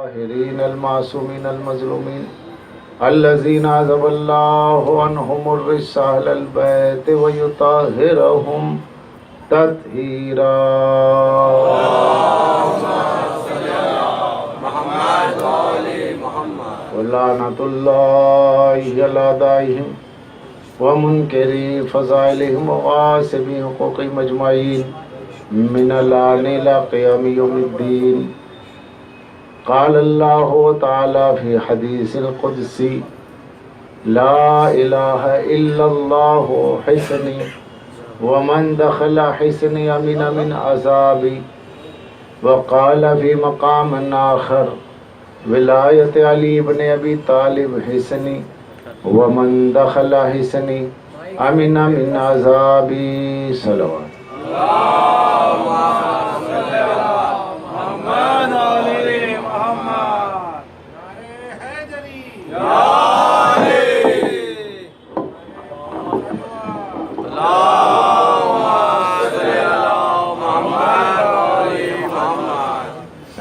الطاهرين المعصومين المظلومين الذين عذب الله عنهم الرجس أهل البيت ويطهرهم تطهيرا. ولعنة الله على أعدائهم ومنكري فضائلهم وغاصبي حقوقهم أجمعين من الآن إلى قيام يوم الدين. قال الله تعالى في حديث القدسي: لا إله إلا الله حسني ومن دخل حسني أمن من عذابي. وقال في مقام آخر: ولایت علی بن ابی طالب حسنی ومن دخل حسنی امن من عذابی. صلوات.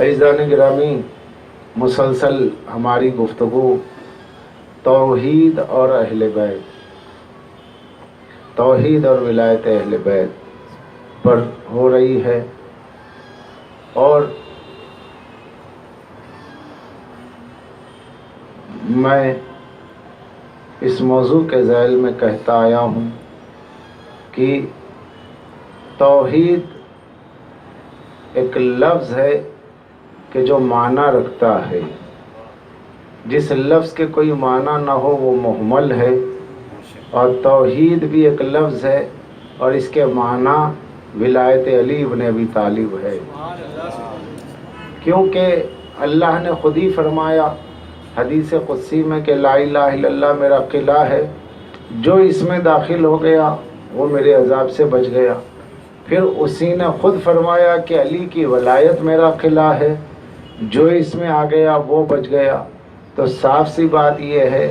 عزیزان گرامی، مسلسل ہماری گفتگو توحید اور اہل بیت، توحید اور ولایت اہل بیت پر ہو رہی ہے، اور میں اس موضوع کے ذیل میں کہتا آیا ہوں کہ توحید ایک لفظ ہے کہ جو معنی رکھتا ہے. جس لفظ کے کوئی معنی نہ ہو وہ مہمل ہے، اور توحید بھی ایک لفظ ہے اور اس کے معنی ولایت علی بن ابی طالب ہے، کیونکہ اللہ نے خود ہی فرمایا حدیث قدسی میں کہ لا الہ الا اللہ میرا قلعہ ہے، جو اس میں داخل ہو گیا وہ میرے عذاب سے بچ گیا. پھر اسی نے خود فرمایا کہ علی کی ولایت میرا قلعہ ہے، جو اس میں آ گیا وہ بچ گیا. تو صاف سی بات یہ ہے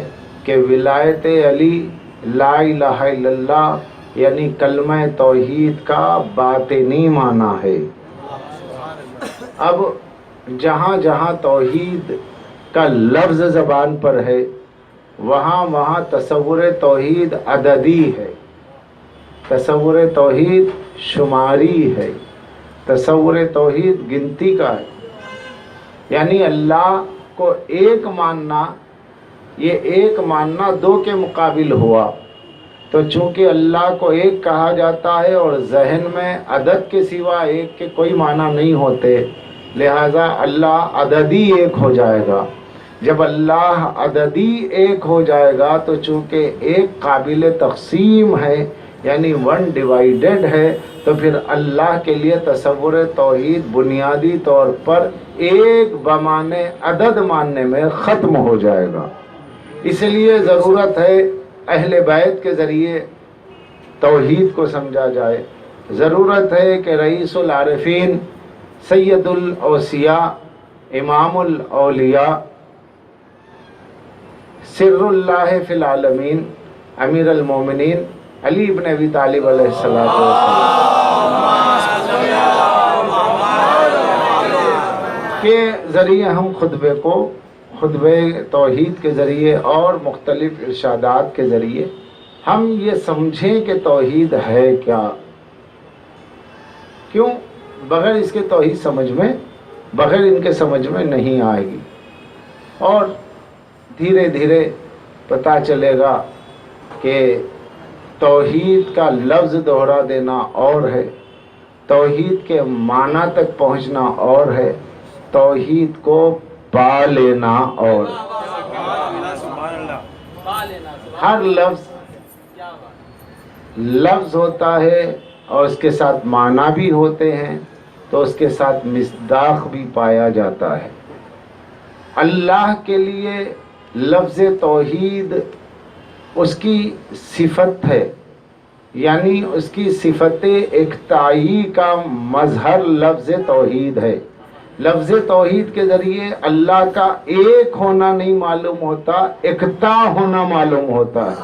کہ ولایت علی لا الہ الا اللہ یعنی کلمہ توحید کا باطنی معنی ہے. اب جہاں جہاں توحید کا لفظ زبان پر ہے وہاں وہاں تصور توحید عددی ہے، تصور توحید شماری ہے، تصور توحید گنتی کا ہے. یعنی اللہ کو ایک ماننا، یہ ایک ماننا دو کے مقابل ہوا. تو چونکہ اللہ کو ایک کہا جاتا ہے اور ذہن میں عدد کے سوا ایک کے کوئی معنی نہیں ہوتے، لہذا اللہ عددی ایک ہو جائے گا. جب اللہ عددی ایک ہو جائے گا تو چونکہ ایک قابل تقسیم ہے یعنی ون ڈیوائیڈڈ ہے، تو پھر اللہ کے لیے تصور توحید بنیادی طور پر ایک بمانے عدد ماننے میں ختم ہو جائے گا. اس لیے ضرورت ہے اہل بیت کے ذریعے توحید کو سمجھا جائے. ضرورت ہے کہ رئیس العارفین، سید الاوصیاء، امام الاولیاء، سر اللہ فی العالمین، امیر المومنین علی بن ابی طالب علیہ السلام کے ذریعے ہم خطبے توحید کے ذریعے اور مختلف ارشادات کے ذریعے ہم یہ سمجھیں کہ توحید ہے کیا. کیوں؟ بغیر اس کے توحید بغیر ان کے سمجھ میں نہیں آئے گی. اور دھیرے دھیرے پتہ چلے گا کہ توحید کا لفظ دوہرا دینا اور ہے، توحید کے معنی تک پہنچنا اور ہے، توحید کو پا لینا اور. ہر لفظ ہوتا ہے اور اس کے ساتھ معنی بھی ہوتے ہیں، تو اس کے ساتھ مصداق بھی پایا جاتا ہے. اللہ کے لیے لفظ توحید اس کی صفت ہے، یعنی اس کی صفت اکتائی کا مظہر لفظ توحید ہے. لفظ توحید کے ذریعے اللہ کا ایک ہونا نہیں معلوم ہوتا، اکتا ہونا معلوم ہوتا ہے.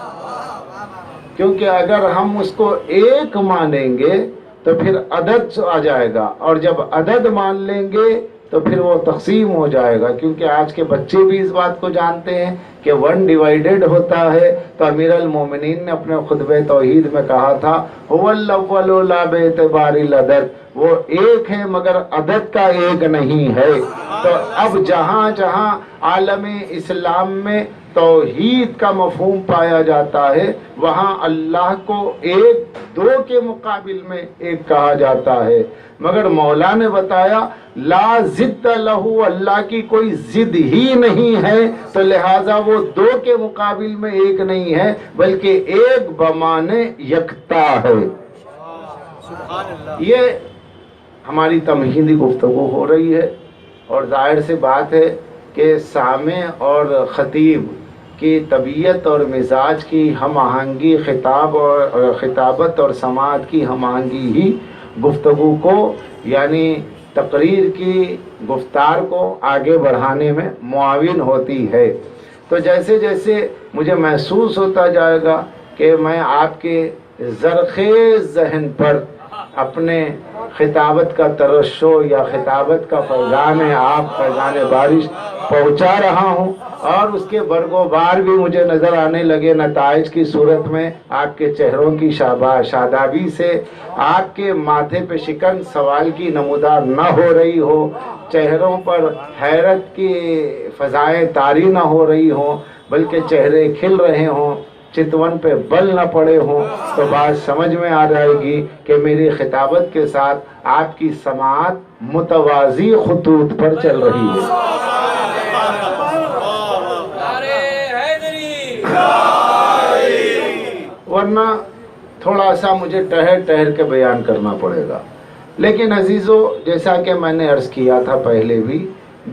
کیونکہ اگر ہم اس کو ایک مانیں گے تو پھر عدد آ جائے گا، اور جب عدد مان لیں گے تو پھر وہ تقسیم ہو جائے گا، کیونکہ آج کے بچے بھی اس بات کو جانتے ہیں کہ 1 ڈیوائیڈڈ ہوتا ہے۔ تو امیر المومنین نے اپنے خطبہ توحید میں کہا تھا هو الاول لا باعتبار العدد، وہ ایک ہے مگر عدد کا ایک نہیں ہے۔ تو اب جہاں جہاں عالم اسلام میں توحید کا مفہوم پایا جاتا ہے وہاں اللہ کو ایک دو کے مقابل میں ایک کہا جاتا ہے، مگر مولا نے بتایا لا ضد لہو، اللہ کی کوئی ضد ہی نہیں ہے، تو لہٰذا وہ 2 کے مقابل میں ایک نہیں ہے بلکہ ایک بمانے یکتا ہے۔ یہ ہماری تمہیدی گفتگو ہو رہی ہے، اور ظاہر سی بات ہے کہ سامع اور خطیب کی طبیعت اور مزاج کی ہم آہنگی، خطابت اور سماعت کی ہم آہنگی ہی گفتگو کو یعنی تقریر کی گفتار کو آگے بڑھانے میں معاون ہوتی ہے۔ تو جیسے جیسے مجھے محسوس ہوتا جائے گا کہ میں آپ کے زرخیز ذہن پر اپنے خطابت کا ترشح یا خطابت کا فیضان آپ، فیضان بارش پہنچا رہا ہوں، اور اس کے برگ و بار بھی مجھے نظر آنے لگے نتائج کی صورت میں، آپ کے چہروں کی شادابی سے آپ کے ماتھے پہ شکن سوال کی نمودار نہ ہو رہی ہو، چہروں پر حیرت کی فضائیں طاری نہ ہو رہی ہوں، بلکہ چہرے کھل رہے ہوں، چتون پہ بل نہ پڑے ہوں، تو بات سمجھ میں آ جائے گی کہ میری خطابت کے ساتھ آپ کی سماعت متوازی خطوط پر چل رہی ہے۔ ورنہ تھوڑا سا مجھے ٹہر ٹہر کے بیان کرنا پڑے گا۔ لیکن عزیزو، جیسا کہ میں نے عرض کیا تھا پہلے بھی،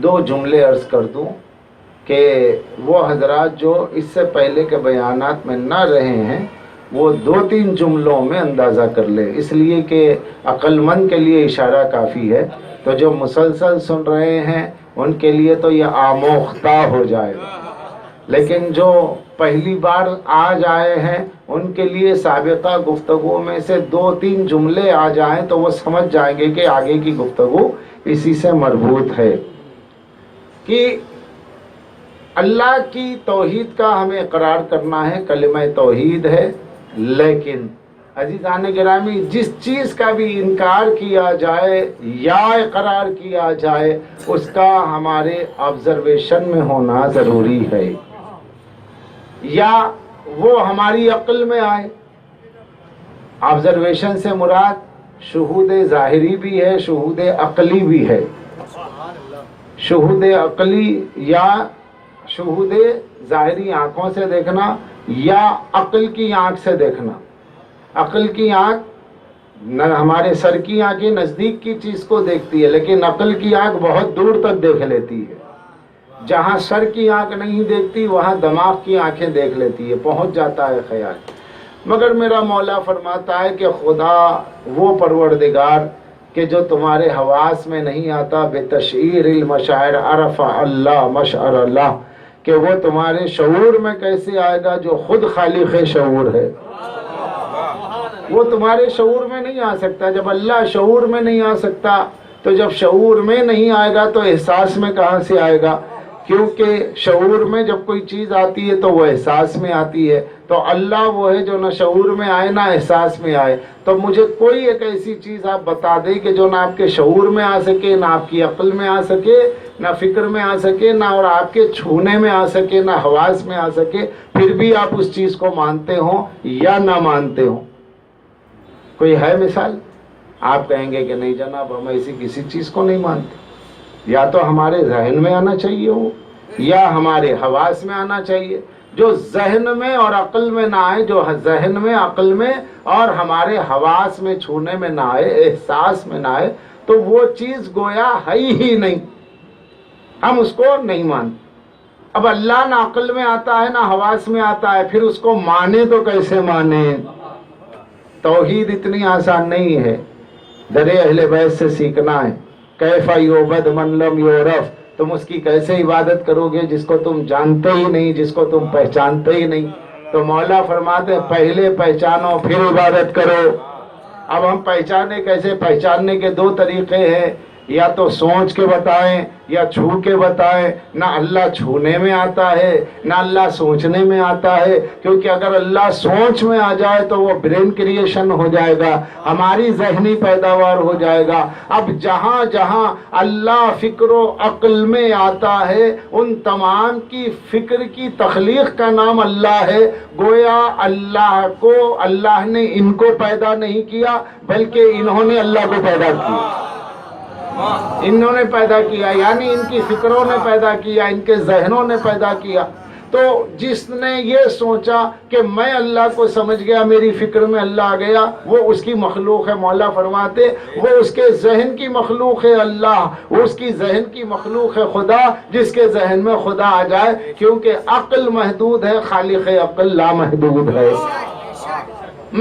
2 جملے عرض کر دوں کہ وہ حضرات جو اس سے پہلے کے بیانات میں نہ رہے ہیں وہ 2-3 جملوں میں اندازہ کر لے، اس لیے کہ عقل مند کے لیے اشارہ کافی ہے، تو جو مسلسل سن رہے ہیں ان کے لیے تو یہ آموختہ ہو جائے گا، لیکن جو پہلی بار آج آئے ہیں ان کے لیے سابقہ گفتگو میں سے 2-3 جملے آ جائیں تو وہ سمجھ جائیں گے کہ آگے کی گفتگو اسی سے مربوط ہے، کہ اللہ کی توحید کا ہمیں اقرار کرنا ہے، کلمہ توحید ہے، لیکن عزیزان گرامی جس چیز کا بھی انکار کیا جائے یا اقرار کیا جائے اس کا ہمارے آبزرویشن میں ہونا ضروری ہے، یا وہ ہماری عقل میں آئے۔ آبزرویشن سے مراد شہود ظاہری بھی ہے، شہود عقلی بھی ہے۔ شہود عقلی یا شہود ظاہری آنکھوں سے دیکھنا یا عقل کی آنکھ سے دیکھنا۔ عقل کی آنکھ ہمارے سر کی آنکھیں نزدیک کی چیز کو دیکھتی ہے، لیکن عقل کی آنکھ بہت دور تک دیکھ لیتی ہے۔ جہاں سر کی آنکھ نہیں دیکھتی وہاں دماغ کی آنکھیں دیکھ لیتی ہے، پہنچ جاتا ہے خیال۔ مگر میرا مولا فرماتا ہے کہ خدا وہ پروردگار کہ جو تمہارے حواس میں نہیں آتا، بتشعیر المشاعر عرف اللہ مشعر اللہ، کہ وہ تمہارے شعور میں کیسے آئے گا جو خود خالق شعور ہے۔ وہ تمہارے شعور میں نہیں آ سکتا۔ جب اللہ شعور میں نہیں آ سکتا تو جب شعور میں نہیں آئے گا تو احساس میں کہاں سے آئے گا؟ کیونکہ شعور میں جب کوئی چیز آتی ہے تو وہ احساس میں آتی ہے، تو اللہ وہ ہے جو نہ شعور میں آئے نہ احساس میں آئے۔ تو مجھے کوئی ایک ایسی چیز آپ بتا دیں کہ جو نہ آپ کے شعور میں آ سکے، نہ آپ کی عقل میں آ سکے، نہ فکر میں آ سکے، نہ اور آپ کے چھونے میں آ سکے، نہ حواس میں آ سکے، پھر بھی آپ اس چیز کو مانتے ہوں یا نہ مانتے ہوں۔ کوئی ہے مثال؟ آپ کہیں گے کہ نہیں جناب ہم ایسی کسی چیز کو نہیں مانتے۔ یا تو ہمارے ذہن میں آنا چاہیے ہو یا ہمارے حواس میں آنا چاہیے۔ جو ذہن میں اور عقل میں نہ آئے، جو ذہن میں، عقل میں اور ہمارے حواس میں، چھونے میں نہ آئے، احساس میں نہ آئے، تو وہ چیز گویا ہے ہی نہیں، ہم اس کو نہیں مانتے۔ اب اللہ نہ عقل میں آتا ہے نہ حواس میں آتا ہے، پھر اس کو مانے تو کیسے مانے؟ توحید اتنی آسان نہیں ہے، در اہل بیت سے سیکھنا ہے۔ کیف یعبد من لم یعرف، تم اس کی کیسے عبادت کرو گے جس کو تم جانتے ہی نہیں، جس کو تم پہچانتے ہی نہیں؟ تو مولا فرماتے ہیں پہلے پہچانو پھر عبادت کرو۔ اب ہم پہچانے کیسے؟ پہچاننے کے 2 طریقے ہیں، یا تو سوچ کے بتائیں یا چھو کے بتائیں، نہ اللہ چھونے میں آتا ہے نہ اللہ سوچنے میں آتا ہے، کیونکہ اگر اللہ سوچ میں آ جائے تو وہ برین کریشن ہو جائے گا، ہماری ذہنی پیداوار ہو جائے گا۔ اب جہاں جہاں اللہ فکر و عقل میں آتا ہے ان تمام کی فکر کی تخلیق کا نام اللہ ہے۔ گویا اللہ نے ان کو پیدا نہیں کیا بلکہ انہوں نے اللہ کو پیدا کیا، انہوں نے پیدا کیا، یعنی ان کی فکروں نے پیدا کیا، ان کے ذہنوں نے پیدا کیا۔ تو جس نے یہ سوچا کہ میں اللہ کو سمجھ گیا، میری فکر میں اللہ آ گیا، وہ اس کی مخلوق ہے۔ مولا فرماتے وہ اس کے ذہن کی مخلوق ہے اللہ، وہ اس کی ذہن کی مخلوق ہے خدا، جس کے ذہن میں خدا آ جائے، کیونکہ عقل محدود ہے، خالق عقل لامحدود ہے۔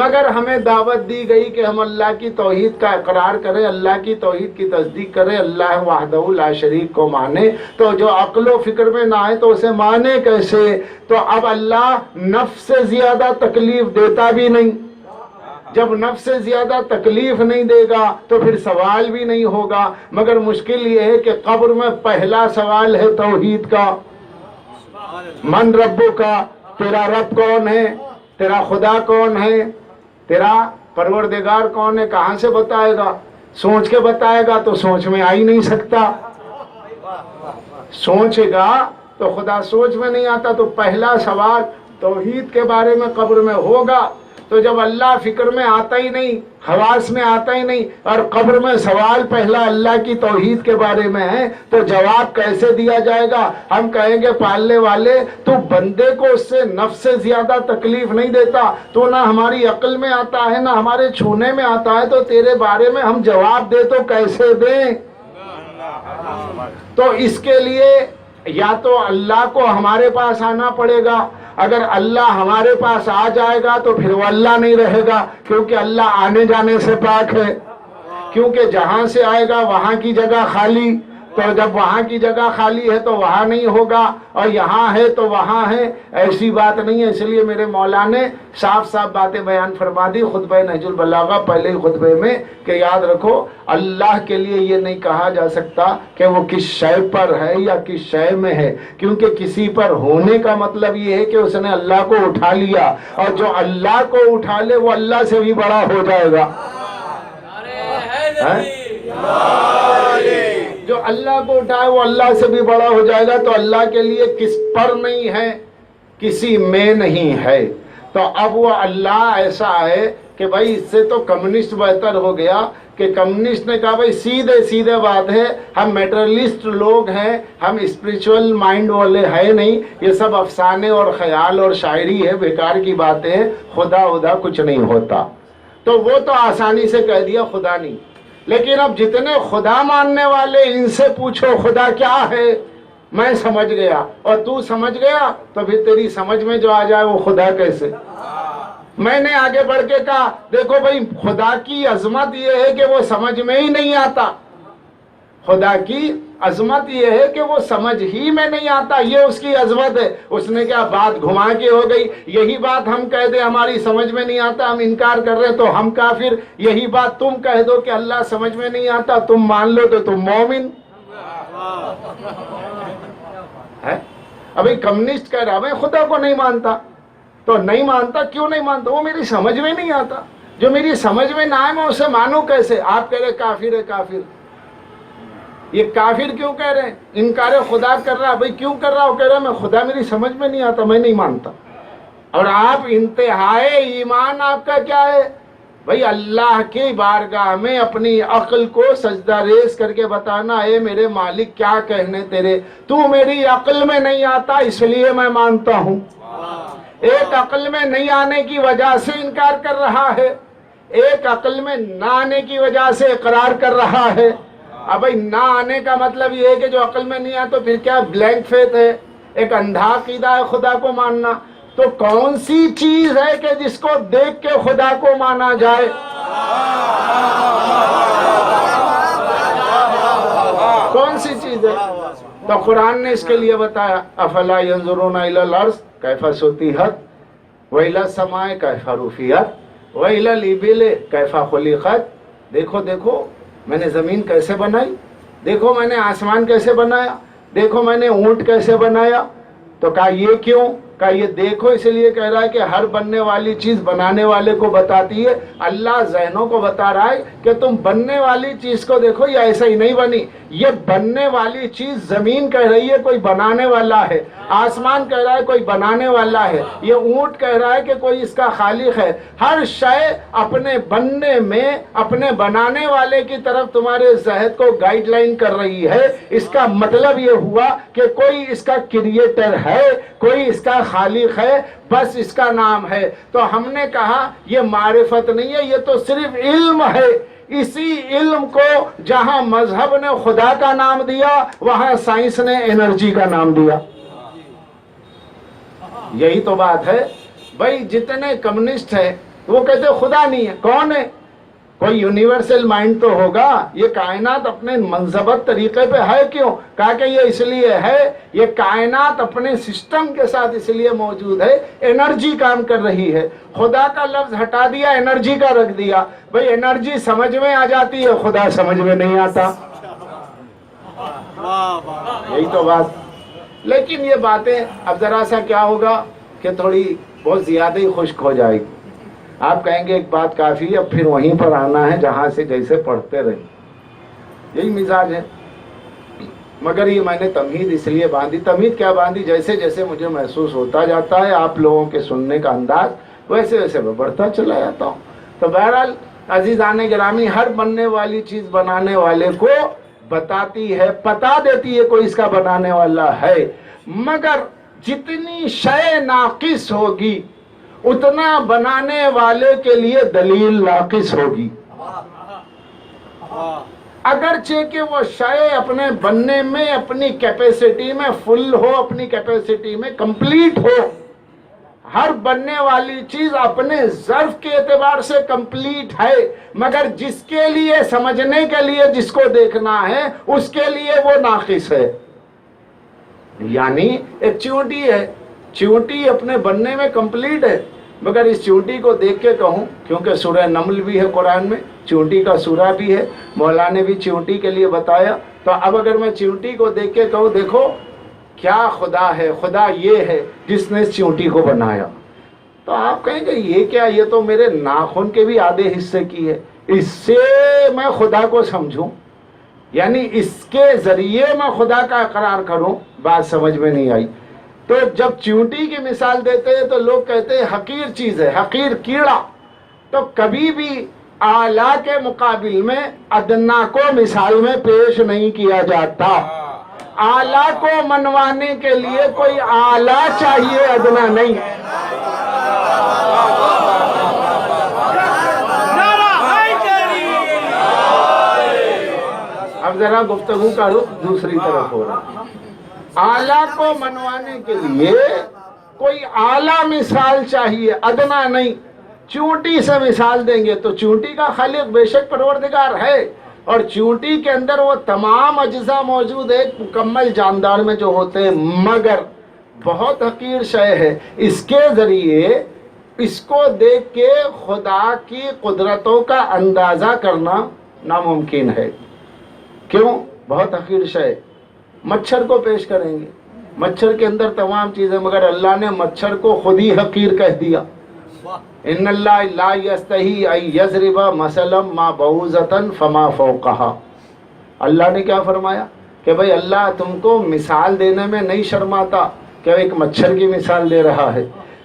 مگر ہمیں دعوت دی گئی کہ ہم اللہ کی توحید کا اقرار کریں، اللہ کی توحید کی تصدیق کریں، اللہ وحدہ لا شریک کو مانے۔ تو جو عقل و فکر میں نہ آئے تو اسے مانے کیسے؟ تو اب اللہ نفس سے زیادہ تکلیف دیتا بھی نہیں، جب نفس سے زیادہ تکلیف نہیں دے گا تو پھر سوال بھی نہیں ہوگا۔ مگر مشکل یہ ہے کہ قبر میں پہلا سوال ہے توحید کا، من ربو کا، تیرا رب کون ہے، تیرا خدا کون ہے، تیرا پروردگار کون ہے، کہاں سے بتائے گا؟ سوچ کے بتائے گا تو سوچ میں آ ہی نہیں سکتا، سوچے گا تو خدا سوچ میں نہیں آتا۔ تو پہلا سوال توحید کے بارے میں قبر میں ہوگا۔ تو جب اللہ فکر میں آتا ہی نہیں، حواس میں آتا ہی نہیں، اور قبر میں سوال پہلا اللہ کی توحید کے بارے میں ہے، تو جواب کیسے دیا جائے گا؟ ہم کہیں گے پالنے والے تو بندے کو اس سے نفس سے زیادہ تکلیف نہیں دیتا، تو نہ ہماری عقل میں آتا ہے نہ ہمارے چھونے میں آتا ہے، تو تیرے بارے میں ہم جواب دے تو کیسے دیں؟ تو اس کے لیے یا تو اللہ کو ہمارے پاس آنا پڑے گا۔ اگر اللہ ہمارے پاس آ جائے گا تو پھر وہ اللہ نہیں رہے گا، کیونکہ اللہ آنے جانے سے پاک ہے، کیونکہ جہاں سے آئے گا وہاں کی جگہ خالی، تو جب وہاں کی جگہ خالی ہے تو وہاں نہیں ہوگا، اور یہاں ہے تو وہاں ہے، ایسی بات نہیں ہے۔ اس لیے میرے مولا نے صاف صاف باتیں بیان فرما دی خطبہ نہج البلاغہ پہلے خطبے میں، کہ یاد رکھو اللہ کے لیے یہ نہیں کہا جا سکتا کہ وہ کس شے پر ہے یا کس شے میں ہے، کیونکہ کسی پر ہونے کا مطلب یہ ہے کہ اس نے اللہ کو اٹھا لیا، اور جو اللہ کو اٹھا لے وہ اللہ سے بھی بڑا ہو جائے گا۔ جو اللہ کو اٹھائے وہ اللہ سے بھی بڑا ہو جائے گا۔ تو اللہ کے لیے کس پر نہیں ہے، کسی میں نہیں ہے۔ تو اب وہ اللہ ایسا ہے کہ بھائی اس سے تو کمیونسٹ بہتر ہو گیا، کہ کمیونسٹ نے کہا بھائی سیدھے بات ہے، ہم میٹرلسٹ لوگ ہیں، ہم اسپریچول مائنڈ والے ہیں نہیں، یہ سب افسانے اور خیال اور شاعری ہے، بیکار کی باتیں ہیں، خدا کچھ نہیں ہوتا۔ تو وہ تو آسانی سے کہہ دیا خدا نہیں۔ لیکن اب جتنے خدا ماننے والے ان سے پوچھو خدا کیا ہے، میں سمجھ گیا اور تو سمجھ گیا، تو پھر تیری سمجھ میں جو آ جائے وہ خدا کیسے؟ میں نے آگے بڑھ کے کہا دیکھو بھائی خدا کی عظمت یہ ہے کہ وہ سمجھ میں ہی نہیں آتا، خدا کی عظمت یہ ہے کہ وہ سمجھ ہی میں نہیں آتا، یہ اس کی عظمت ہے۔ اس نے کیا بات گھما کے ہو گئی، یہی بات ہم کہہ دیں ہماری سمجھ میں نہیں آتا، ہم انکار کر رہے تو ہم کافر، یہی بات تم کہہ دو کہ اللہ سمجھ میں نہیں آتا تم مان لو تو تم مومن۔ ابھی کمیونسٹ کہہ رہا میں خدا کو نہیں مانتا، تو نہیں مانتا، کیوں نہیں مانتا؟ وہ میری سمجھ میں نہیں آتا، جو میری سمجھ میں نہ آئے میں اسے مانوں کیسے؟ آپ کہہ رہے کافر ہے، کافر، یہ کافر کیوں کہہ رہے ہیں؟ انکار خدا کر رہا، بھائی کیوں کر رہا؟ وہ کہہ رہا میں خدا میری سمجھ میں نہیں آتا، میں نہیں مانتا۔ اور آپ انتہائے ایمان آپ کا کیا ہے؟ بھائی اللہ کی بارگاہ میں اپنی عقل کو سجدہ ریز کر کے بتانا، اے میرے مالک کیا کہنے تیرے، تو میری عقل میں نہیں آتا اس لیے میں مانتا ہوں۔ ایک عقل میں نہیں آنے کی وجہ سے انکار کر رہا ہے، ایک عقل میں نہ آنے کی وجہ سے اقرار کر رہا ہے۔ اب بھائی نہ آنے کا مطلب یہ ہے کہ جو عقل میں نہیں آتا تو پھر کیا بلینک فیتھ ہے، ایک اندھا عقیدہ ہے خدا کو ماننا۔ تو کون سی چیز ہے کہ جس کو دیکھ کے خدا کو مانا جائے؟ کون سی چیز ہے؟ تو قرآن نے اس کے لیے بتایا افلا ينظرون الى الارض کیف سطحت والى السماء کیف رفعت والى الابل کیف خلقت۔ دیکھو دیکھو میں نے زمین کیسے بنائی، دیکھو میں نے آسمان کیسے بنایا، دیکھو میں نے اونٹ کیسے بنایا. تو کہا یہ کیوں؟ کہا یہ دیکھو اس لیے کہہ رہا ہے کہ ہر بننے والی چیز بنانے والے کو بتاتی ہے. اللہ ذہنوں کو بتا رہا ہے کہ تم بننے والی چیز کو دیکھو، یہ ایسا ہی نہیں بنی. یہ بننے والی چیز زمین کہہ رہی ہے کوئی بنانے والا ہے، آسمان کہہ رہا ہے کوئی بنانے والا ہے، یہ اونٹ کہہ رہا ہے کہ کوئی اس کا خالق ہے. ہر شے اپنے بننے میں اپنے بنانے والے کی طرف تمہارے ذہن کو گائیڈ لائن کر رہی ہے. اس کا مطلب یہ ہوا کہ کوئی اس کا کریٹر ہے، کوئی اس کا خالق ہے، بس اس کا نام ہے. تو ہم نے کہا یہ معرفت نہیں ہے، یہ تو صرف علم ہے. اسی علم کو جہاں مذہب نے خدا کا نام دیا، وہاں سائنس نے انرجی کا نام دیا. یہی تو بات ہے بھائی. جتنے کمیونسٹ ہیں وہ کہتے خدا نہیں ہے. کون ہے؟ کوئی یونیورسل مائنڈ تو ہوگا. یہ کائنات اپنے منضبط طریقے پہ ہے. کیوں؟ کہا کہ یہ اس لیے ہے، یہ کائنات اپنے سسٹم کے ساتھ اس لیے موجود ہے، انرجی کام کر رہی ہے. خدا کا لفظ ہٹا دیا، انرجی کا رکھ دیا. بھئی انرجی سمجھ میں آ جاتی ہے، خدا سمجھ میں نہیں آتا. یہی تو بات. لیکن یہ باتیں اب ذرا سا کیا ہوگا کہ تھوڑی بہت زیادہ ہی خشک ہو جائے گی. آپ کہیں گے ایک بات کافی ہے، اب پھر وہیں پر آنا ہے جہاں سے جیسے پڑھتے رہے. یہی مزاج ہے. مگر یہ میں نے تمہید اس لیے باندھی. تمہید کیا باندھی؟ جیسے جیسے مجھے محسوس ہوتا جاتا ہے آپ لوگوں کے سننے کا انداز، ویسے ویسے میں بڑھتا چلا جاتا ہوں. تو بہرحال عزیزان گرامی، ہر بننے والی چیز بنانے والے کو بتاتی ہے، پتا دیتی ہے کوئی اس کا بنانے والا ہے. مگر جتنی شے ناقص ہوگی اتنا بنانے والے کے لیے دلیل ناقص ہوگی. اگرچہ کہ وہ شے اپنے بننے میں اپنی کیپیسٹی میں فل ہو، اپنی کیپیسٹی میں کمپلیٹ ہو. ہر بننے والی چیز اپنے ظرف کے اعتبار سے کمپلیٹ ہے، مگر جس کے لیے سمجھنے کے لیے جس کو دیکھنا ہے اس کے لیے وہ ناقص ہے. یعنی ایک چیونٹی ہے، چیونٹی اپنے بننے میں کمپلیٹ ہے، مگر اس چیونٹی کو دیکھ کے کہوں، کیونکہ سورہ نمل بھی ہے قرآن میں، چیونٹی کا سورہ بھی ہے، مولا نے بھی چیونٹی کے لیے بتایا. تو اب اگر میں چیونٹی کو دیکھ کے کہوں دیکھو کیا خدا ہے، خدا یہ ہے جس نے اس چیونٹی کو بنایا، تو آپ کہیں گے یہ کیا، یہ تو میرے ناخن کے بھی آدھے حصے کی ہے، اس سے میں خدا کو سمجھوں، یعنی اس کے ذریعے میں خدا کا اقرار کروں. بات سمجھ میں نہیں آئی. تو جب چیونٹی کی مثال دیتے ہیں تو لوگ کہتے ہیں حقیر چیز ہے، حقیر کیڑا. تو کبھی بھی اعلیٰ کے مقابل میں ادنا کو مثال میں پیش نہیں کیا جاتا. اعلیٰ کو منوانے کے لیے کوئی اعلیٰ چاہیے، ادنا نہیں. اب ذرا گفتگو کا رخ دوسری طرف ہو رہا. اعلیٰ کو منوانے کے لیے کوئی اعلیٰ مثال چاہیے، ادنا نہیں. چونٹی سے مثال دیں گے تو چونٹی کا خالق بے شک پروردگار ہے، اور چونٹی کے اندر وہ تمام اجزاء موجود ہے مکمل جاندار میں جو ہوتے ہیں، مگر بہت حقیر شے ہے. اس کے ذریعے اس کو دیکھ کے خدا کی قدرتوں کا اندازہ کرنا ناممکن ہے. کیوں؟ بہت حقیر شے. مچھر کو پیش کریں گے، مچھر کے اندر تمام چیزیں، مگر اللہ نے مچھر کو خود ہی حقیر کہہ دیا. ان اللہ لا یستحی ان یضرب مثلا ما بعوضۃ فما فوقها. اللہ نے کیا فرمایا کہ بھئی اللہ تم کو مثال دینے میں نہیں شرماتا کہ ایک مچھر کی مثال دے رہا ہے.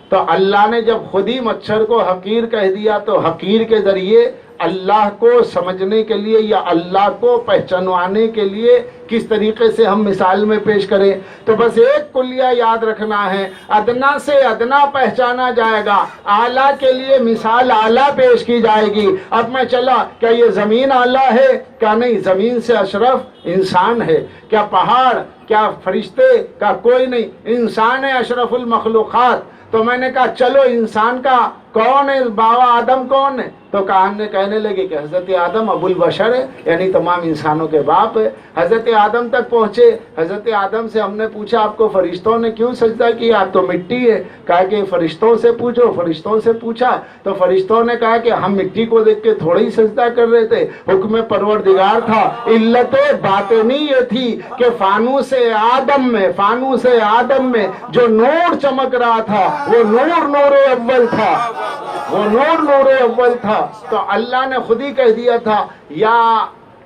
تو اللہ نے جب خود ہی مچھر کو حقیر کہہ دیا تو حقیر کے ذریعے اللہ کو سمجھنے کے لیے یا اللہ کو پہچانوانے کے لیے کس طریقے سے ہم مثال میں پیش کریں. تو بس ایک کلیہ یاد رکھنا ہے، ادنا سے ادنا پہچانا جائے گا، اعلیٰ کے لیے مثال اعلیٰ پیش کی جائے گی. اب میں چلا، کیا یہ زمین اعلیٰ ہے؟ کیا نہیں، زمین سے اشرف انسان ہے. کیا پہاڑ، کیا فرشتے، کا کوئی نہیں، انسان ہے اشرف المخلوقات. تو میں نے کہا چلو انسان کا کون ہے، بابا آدم کون ہے؟ تو کہنے لگے کہ حضرت آدم ابو البشر ہے، یعنی تمام انسانوں کے باپ ہے۔ حضرت آدم تک پہنچے، حضرت آدم سے ہم نے پوچھا آپ کو فرشتوں نے کیوں سجدہ کیا؟ آپ تو مٹی ہے۔ کہا کہ فرشتوں سے پوچھو۔ فرشتوں سے پوچھا تو فرشتوں نے کہا کہ ہم مٹی کو دیکھ کے تھوڑا ہی سجدہ کر رہے تھے، حکم پروردگار تھا۔ علت باطنی یہ تھی کہ فانوس آدم میں جو نور چمک رہا تھا وہ نور اول تھا، وہ نور اول تھا۔ تو اللہ نے خود ہی کہہ دیا تھا یا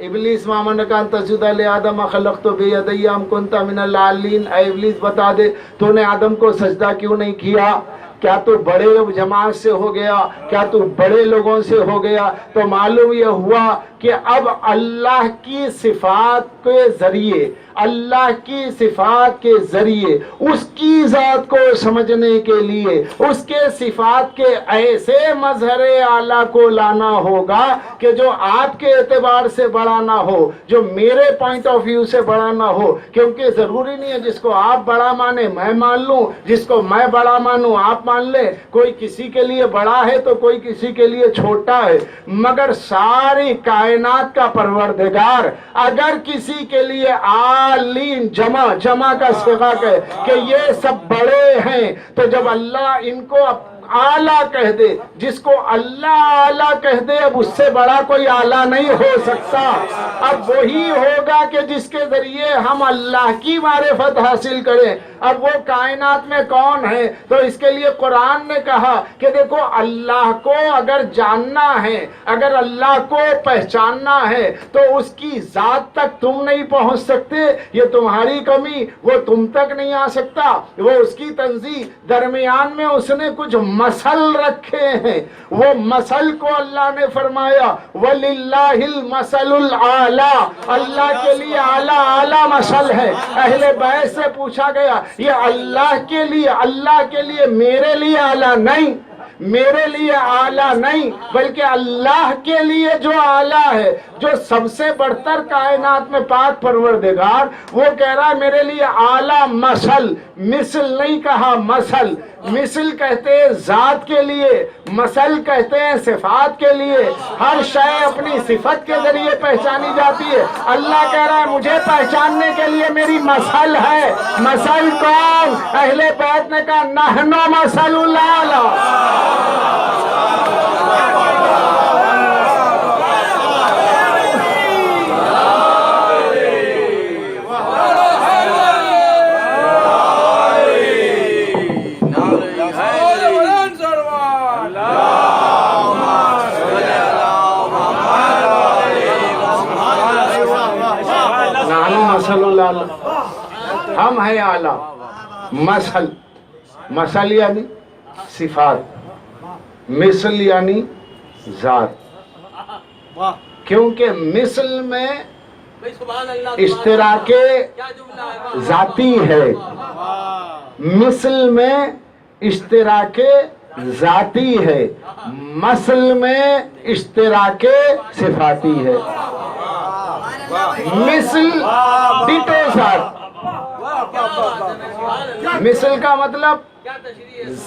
ابلیس ما منعک ان تسجد لآدم خلقت بیدی ام کنت من العالین، اے ابلیس بتا دے تو نے آدم کو سجدہ کیوں نہیں کیا؟ کیا تو بڑے جماعت سے ہو گیا؟ کیا تو بڑے لوگوں سے ہو گیا؟ تو معلوم یہ ہوا کہ اب اللہ کی صفات کے ذریعے، اللہ کی صفات کے ذریعے اس کی ذات کو سمجھنے کے لیے اس کے صفات کے ایسے مظہر اعلیٰ کو لانا ہوگا کہ جو آپ کے اعتبار سے بڑا نہ ہو، جو میرے پوائنٹ آف ویو سے بڑا نہ ہو، کیونکہ ضروری نہیں ہے جس کو آپ بڑا مانے میں مان لوں، جس کو میں بڑا مانوں آپ مان لیں۔ کوئی کسی کے لیے بڑا ہے تو کوئی کسی کے لیے چھوٹا ہے، مگر ساری کائنات کا پروردگار اگر کسی کے لیے عالین جمع کا صیغہ کہ یہ سب بڑے ہیں، تو جب اللہ ان کو اعلیٰ کہہ دے، جس کو اللہ اعلیٰ کہہ دے، اب اس سے بڑا کوئی اعلیٰ نہیں ہو سکتا۔ اب وہی ہوگا کہ جس کے ذریعے ہم اللہ کی معرفت حاصل کریں۔ اب وہ کائنات میں کون ہے؟ تو اس کے لیے قرآن نے کہا کہ دیکھو اللہ کو اگر جاننا ہے، اگر اللہ کو پہچاننا ہے تو اس کی ذات تک تم نہیں پہنچ سکتے، یہ تمہاری کمی، وہ تم تک نہیں آ سکتا، وہ اس کی تنزیہ۔ درمیان میں اس نے کچھ مثل رکھے ہیں، وہ مثل کو اللہ نے فرمایا وَلِلَّهِ الْمَثَلُ الْأَعْلَىٰ، اللہ کے لیے اعلیٰ مثل ہے۔ اہل بیت سے پوچھا گیا یہ اللہ کے لیے میرے لیے اعلیٰ نہیں، میرے لیے اعلیٰ نہیں، بلکہ اللہ کے لیے جو اعلیٰ ہے، جو سب سے بڑھتر کائنات میں پاک پروردگار، وہ کہہ رہا ہے میرے لیے اعلیٰ مثل نہیں کہا مثل۔ مثل کہتے ہیں ذات کے لیے، مثل کہتے ہیں صفات کے لیے۔ ہر شے اپنی صفت کے ذریعے پہچانی جاتی ہے۔ اللہ کہہ رہا ہے مجھے پہچاننے کے لیے میری مثل ہے۔ مثل کون؟ اہل بیت نے کہا نحن مثل الاعلیٰ۔ ہم ہیں اعلیٰ۔ مثل یعنی صفات، مثل یعنی ذات، کیونکہ مثل میں اشتراک ذاتی ہے، مثل میں اشتراک ذاتی ہے، مثل میں اشتراک صفاتی ہے۔ مثل ڈیٹو ذات، مثل کا مطلب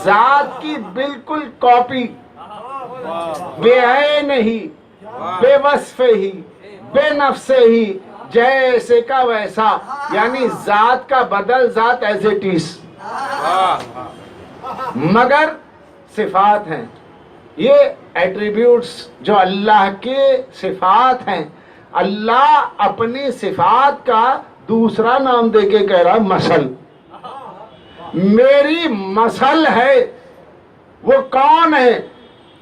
ذات کی بالکل کاپی، بے عین ہی، بے وصف ہی، بے نفس ہی، جیسے کا ویسا، یعنی ذات کا بدل ذات ایز اٹ از، مگر صفات ہیں۔ یہ ایٹریبیوٹس جو اللہ کے صفات ہیں، اللہ اپنی صفات کا دوسرا نام دے کے کہہ رہا مثل۔ میری مثل ہے، وہ کون ہے؟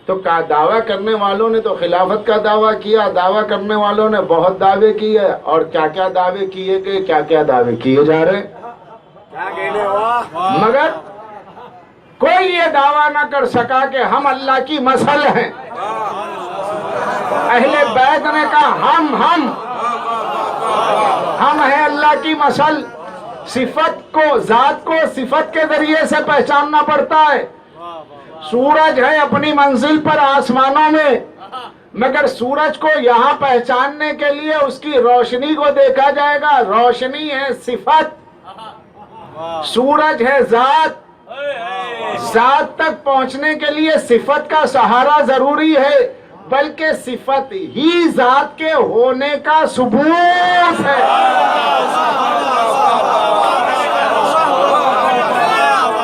تو دعویٰ کرنے والوں نے تو خلافت کا دعویٰ کیا، دعویٰ کرنے والوں نے بہت دعوے کیے، اور کیا کیا دعوے کیے گئے، کیا کیا دعوے کیے جا رہے، مگر کوئی یہ دعویٰ نہ کر سکا کہ ہم اللہ کی مثل ہیں۔ اہل بیت نے کہا ہم ہیں اللہ کی مثل۔ صفت کو، ذات کو صفت کے ذریعے سے پہچاننا پڑتا ہے۔ سورج ہے اپنی منزل پر آسمانوں میں، مگر سورج کو یہاں پہچاننے کے لیے اس کی روشنی کو دیکھا جائے گا۔ روشنی ہے صفت، سورج ہے ذات۔ ذات تک پہنچنے کے لیے صفت کا سہارا ضروری ہے۔ بلکہ صفت ہی ذات کے ہونے کا ثبوت ہے۔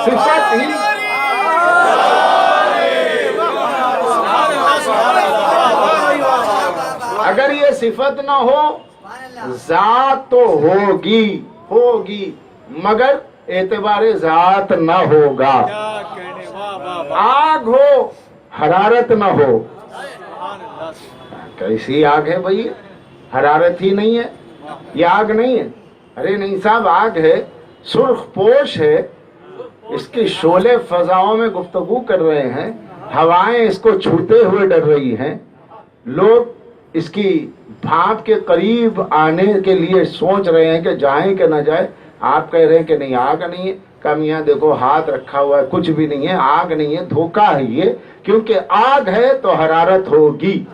صفت ہی اگر یہ صفت نہ ہو ذات تو ہوگی مگر اعتبار ذات نہ ہوگا۔ آگ ہو حرارت نہ ہو، کیسی آگ ہے بھائی؟ حرارت ہی نہیں ہے، یہ آگ نہیں ہے۔ ارے نہیں صاحب، آگ ہے، سرخ پوش ہے، اس کی شعلے فضاؤں میں گفتگو کر رہے ہیں، ہوائیں اس کو چھوتے ہوئے ڈر رہی ہیں، لوگ اس کی بھاپ کے قریب آنے کے لیے سوچ رہے ہیں کہ جائیں کہ نہ جائیں، آپ کہہ رہے ہیں کہ نہیں آگ نہیں ہے۔ کہ میاں دیکھو ہاتھ رکھا ہوا ہے، کچھ بھی نہیں ہے، آگ نہیں ہے، دھوکہ ہے یہ، کیونکہ آگ ہے تو حرارت ہوگی۔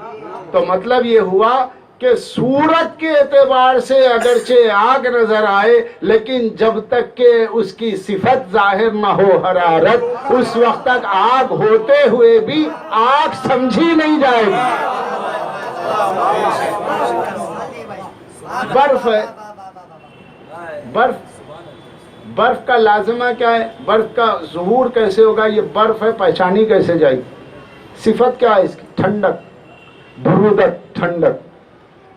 تو مطلب یہ ہوا کہ صورت کے اعتبار سے اگرچہ آگ نظر آئے، لیکن جب تک کہ اس کی صفت ظاہر نہ ہو حرارت، اس وقت تک آگ ہوتے ہوئے بھی آگ سمجھی نہیں جائے گی۔ برف ہے، برف کا لازمہ کیا ہے؟ برف کا ظہور کیسے ہوگا؟ یہ برف ہے، پہچانی کیسے جائے گی؟ صفت کیا ہے اس کی؟ ٹھنڈک، برودت،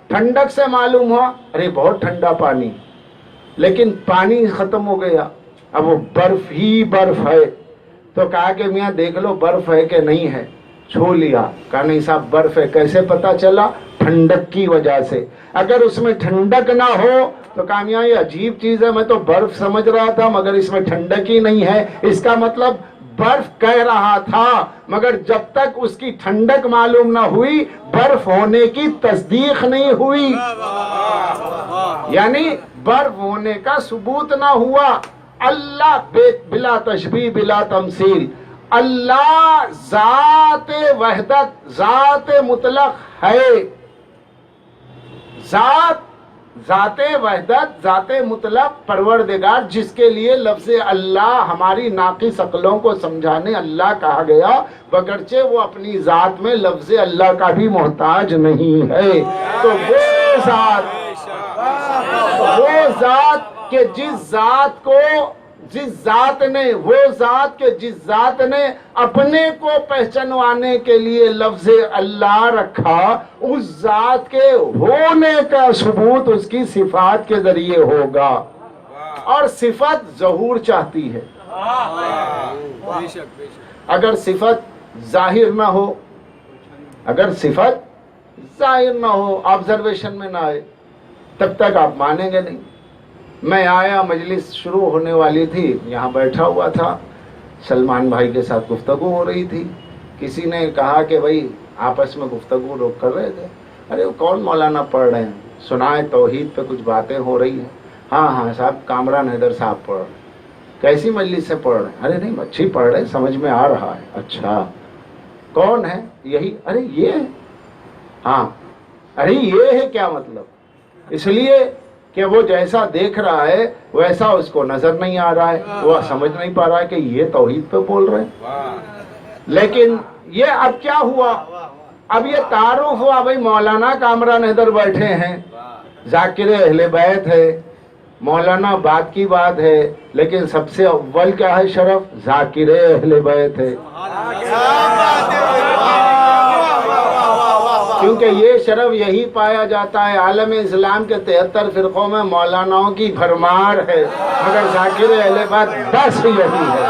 ٹھنڈک سے معلوم ہوا ارے بہت ٹھنڈا پانی، لیکن پانی ختم ہو گیا، اب وہ برف ہی برف ہے۔ تو کہا کہ میاں دیکھ لو برف ہے کہ نہیں ہے، چھو لیا، کہا نہیں صاحب برف ہے۔ کیسے پتا چلا؟ ٹھنڈک کی وجہ سے۔ اگر اس میں ٹھنڈک نہ ہو تو کہا میاں یہ عجیب چیز ہے، میں تو برف سمجھ رہا تھا مگر اس میں ٹھنڈک ہی نہیں ہے۔ اس کا مطلب برف کہہ رہا تھا، مگر جب تک اس کی ٹھنڈک معلوم نہ ہوئی برف ہونے کی تصدیق نہیں ہوئی، یعنی برف ہونے کا ثبوت نہ ہوا۔ اللہ بلا تشبیہ بلا تمثیل، اللہ ذات وحدت، ذات مطلق ہے، ذات وحدت، ذات مطلق پروردگار، جس کے لیے لفظ اللہ ہماری ناقص عقلوں کو سمجھانے اللہ کہا گیا، بگرچہ وہ اپنی ذات میں لفظ اللہ کا بھی محتاج نہیں ہے۔ تو وہ ذات کہ جس ذات نے اپنے کو پہچانوانے کے لیے لفظ اللہ رکھا، اس ذات کے ہونے کا ثبوت اس کی صفات کے ذریعے ہوگا، اور صفت ظہور چاہتی ہے۔ اگر صفت ظاہر نہ ہو، آبزرویشن میں نہ آئے، تب تک آپ مانیں گے نہیں۔ میں آیا، مجلس شروع ہونے والی تھی، یہاں بیٹھا ہوا تھا، سلمان بھائی کے ساتھ گفتگو ہو رہی تھی، کسی نے کہا کہ بھائی آپس میں گفتگو لوگ کر رہے تھے، ارے کون مولانا پڑھ رہے ہیں، سنائے توحید پہ کچھ باتیں ہو رہی ہیں۔ ہاں صاحب کامران حیدر صاحب پڑھ رہے ہیں۔ کیسی مجلس سے پڑھ رہے ہیں؟ ارے نہیں اچھی پڑھ رہے ہیں، سمجھ میں آ رہا ہے۔ اچھا کون ہے؟ یہی۔ ارے یہ ہاں، ارے یہ ہے کیا مطلب؟ اس لیے کہ وہ جیسا دیکھ رہا ہے ویسا اس کو نظر نہیں آ رہا ہے، وہ سمجھ نہیں پا رہا ہے کہ یہ توحید پہ بول رہے ہیں۔ لیکن یہ اب کیا ہوا؟ اب یہ تعارف ہوا، بھائی مولانا کامران حیدر بیٹھے ہیں، ذاکر اہل بیت ہے، مولانا بات کی بات ہے، لیکن سب سے اول کیا ہے شرف؟ ذاکر اہل بیت ہے۔ کیونکہ یہ شرف یہی پایا جاتا ہے، عالم اسلام کے 73 فرقوں میں مولاناؤں کی بھرمار ہے، مگر ذاکر اہل بیت بس یہی ہے۔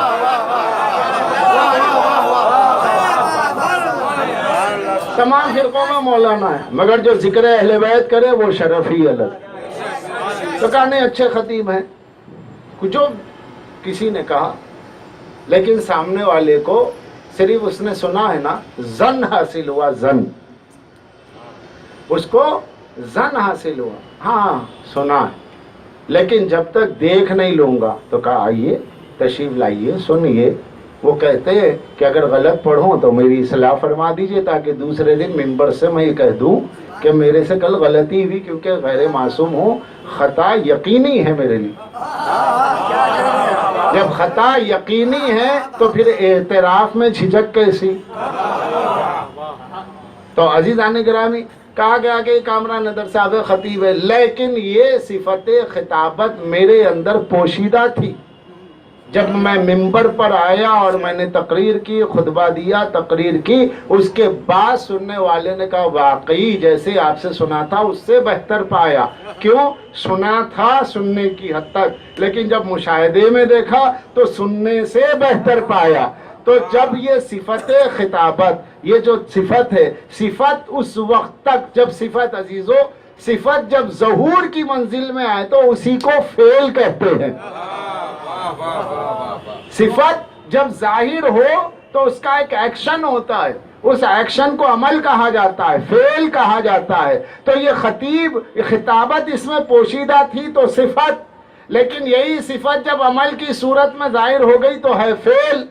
تمام فرقوں میں مولانا ہے، مگر جو ذکر اہل بیت کرے وہ شرف ہی الگ۔ تو کہا نہیں اچھے خطیب ہیں، جو کسی نے کہا، لیکن سامنے والے کو صرف اس نے سنا ہے نا، زن حاصل ہوا، زن، اس کو زن حاصل ہوا، ہاں سنا ہے، لیکن جب تک دیکھ نہیں لوں گا تو کہا آئیے تشریف لائیے سنیے۔ وہ کہتے ہیں کہ اگر غلط پڑھوں تو میری اصلاح فرما دیجئے، تاکہ دوسرے دن منبر سے میں یہ کہہ دوں کہ میرے سے کل غلطی ہوئی، کیونکہ غیر معصوم ہوں، خطا یقینی ہے میرے لیے۔ جب خطا یقینی ہے تو پھر اعتراف میں جھجک کیسی؟ تو عزیزان گرامی کہا گیا کہ کامران نادر صاحب خطیب ہے، لیکن یہ صفت خطابت میرے اندر پوشیدہ تھی۔ جب میں ممبر پر آیا اور میں نے تقریر کی، خطبہ دیا، تقریر کی، اس کے بعد سننے والے نے کہا واقعی جیسے آپ سے سنا تھا اس سے بہتر پایا۔ کیوں؟ سنا تھا سننے کی حد تک، لیکن جب مشاہدے میں دیکھا تو سننے سے بہتر پایا۔ تو جب یہ صفت خطابت، یہ جو صفت ہے، صفت اس وقت تک جب صفت عزیزو، صفت جب ظہور کی منزل میں آئے تو اسی کو فعل کہتے ہیں۔ صفت جب ظاہر ہو تو اس کا ایک ایکشن ہوتا ہے، اس ایکشن کو عمل کہا جاتا ہے، فعل کہا جاتا ہے۔ تو یہ خطیب خطابت اس میں پوشیدہ تھی تو صفت، لیکن یہی صفت جب عمل کی صورت میں ظاہر ہو گئی تو ہے فعل۔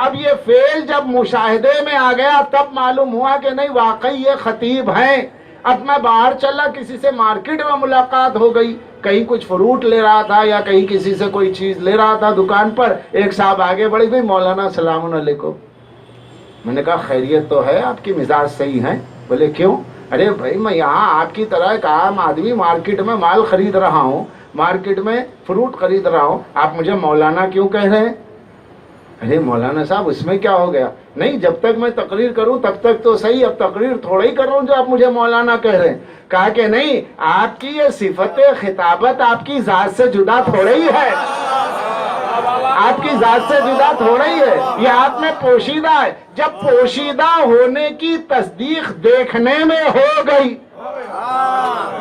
اب یہ فعل جب مشاہدے میں آ گیا تب معلوم ہوا کہ نہیں واقعی یہ خطیب ہیں۔ اب میں باہر چلا، کسی سے مارکیٹ میں ملاقات ہو گئی، کہیں کچھ فروٹ لے رہا تھا یا کہیں کسی سے کوئی چیز لے رہا تھا دکان پر، ایک صاحب آگے بڑھے، بھائی مولانا السلام علیکم۔ میں نے کہا خیریت تو ہے، آپ کی مزاج صحیح ہے؟ بولے کیوں؟ ارے بھائی میں یہاں آپ کی طرح ایک عام آدمی مارکیٹ میں مال خرید رہا ہوں، مارکیٹ میں فروٹ خرید رہا ہوں، آپ مجھے مولانا کیوں کہہ رہے ہیں؟ ارے مولانا صاحب اس میں کیا ہو گیا؟ نہیں جب تک میں تقریر کروں تب تک تو صحیح، اب تقریر تھوڑا ہی کر رہا ہوں جو آپ مجھے مولانا کہہ رہے ہیں۔ کہا کہ نہیں، آپ کی یہ صفت خطابت آپ کی ذات سے جدا تھوڑا ہی ہے، آپ کی ذات سے جدا تھوڑا ہی ہے، یہ آپ میں پوشیدہ ہے۔ جب پوشیدہ ہونے کی تصدیق دیکھنے میں ہو گئی،